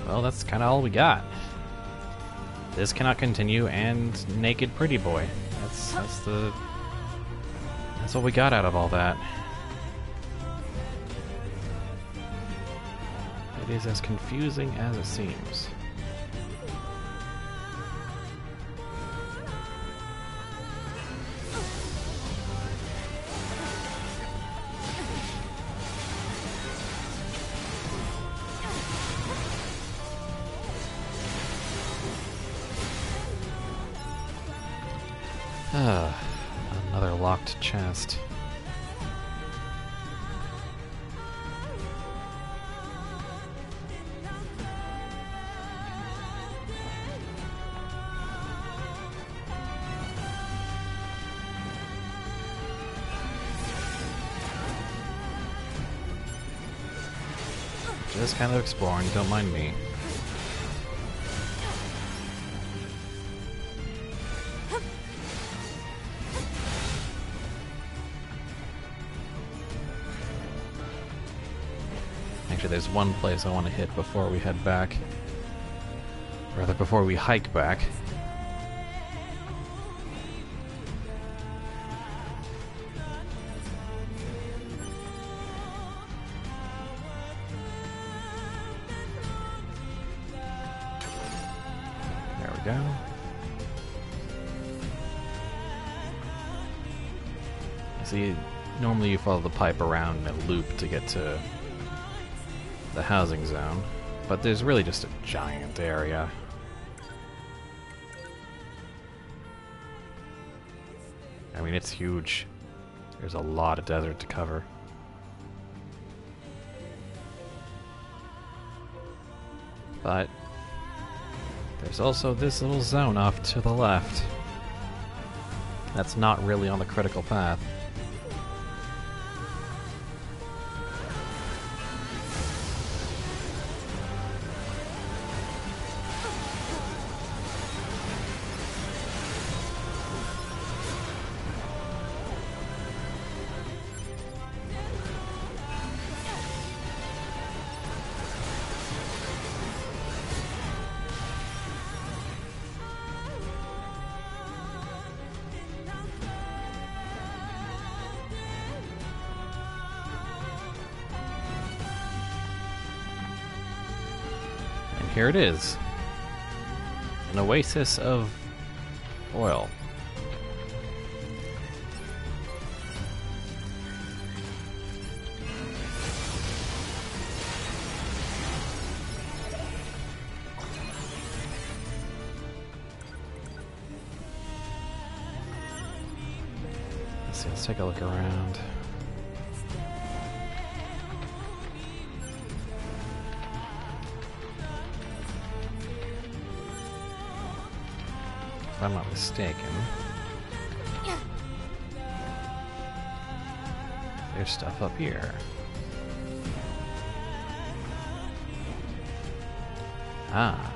[SPEAKER 1] Well, that's kind of all we got. This cannot continue and naked pretty boy. That's what we got out of all that. It is as confusing as it seems. Another locked chest. Just kind of exploring, don't mind me. Actually, there's one place I want to hit before we head back. Rather, before we hike back. There we go. See, normally you follow the pipe around in a loop to get to the housing zone, but there's really just a giant area. I mean, it's huge. There's a lot of desert to cover. But There's also this little zone off to the left. That's not really on the critical path. Here it is. An oasis of oil. Let's see, let's take a look around. If I'm not mistaken, there's stuff up here. Ah.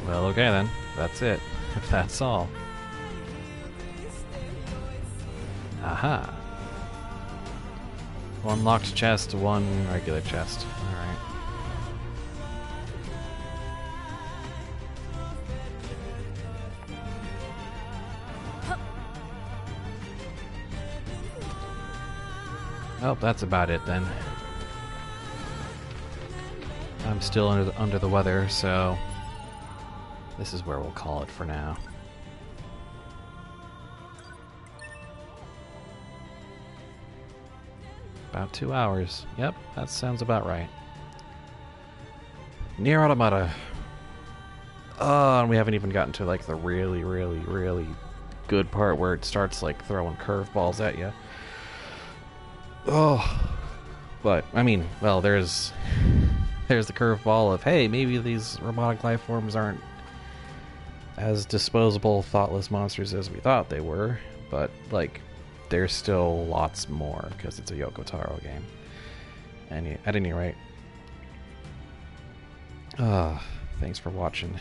[SPEAKER 1] Well, okay then. That's it. If that's all. Aha. One locked chest, one regular chest. Alright. Oh, that's about it then. I'm still under the weather, so this is where we'll call it for now. About 2 hours. Yep, that sounds about right. NieR Automata. Oh, and we haven't even gotten to like the really, really, really good part where it starts like throwing curveballs at you. Oh, but I mean, well, there's the curveball of, hey, maybe these robotic life forms aren't as disposable, thoughtless monsters as we thought they were, but like, there's still lots more because it's a Yoko Taro game. And at any rate, thanks for watching.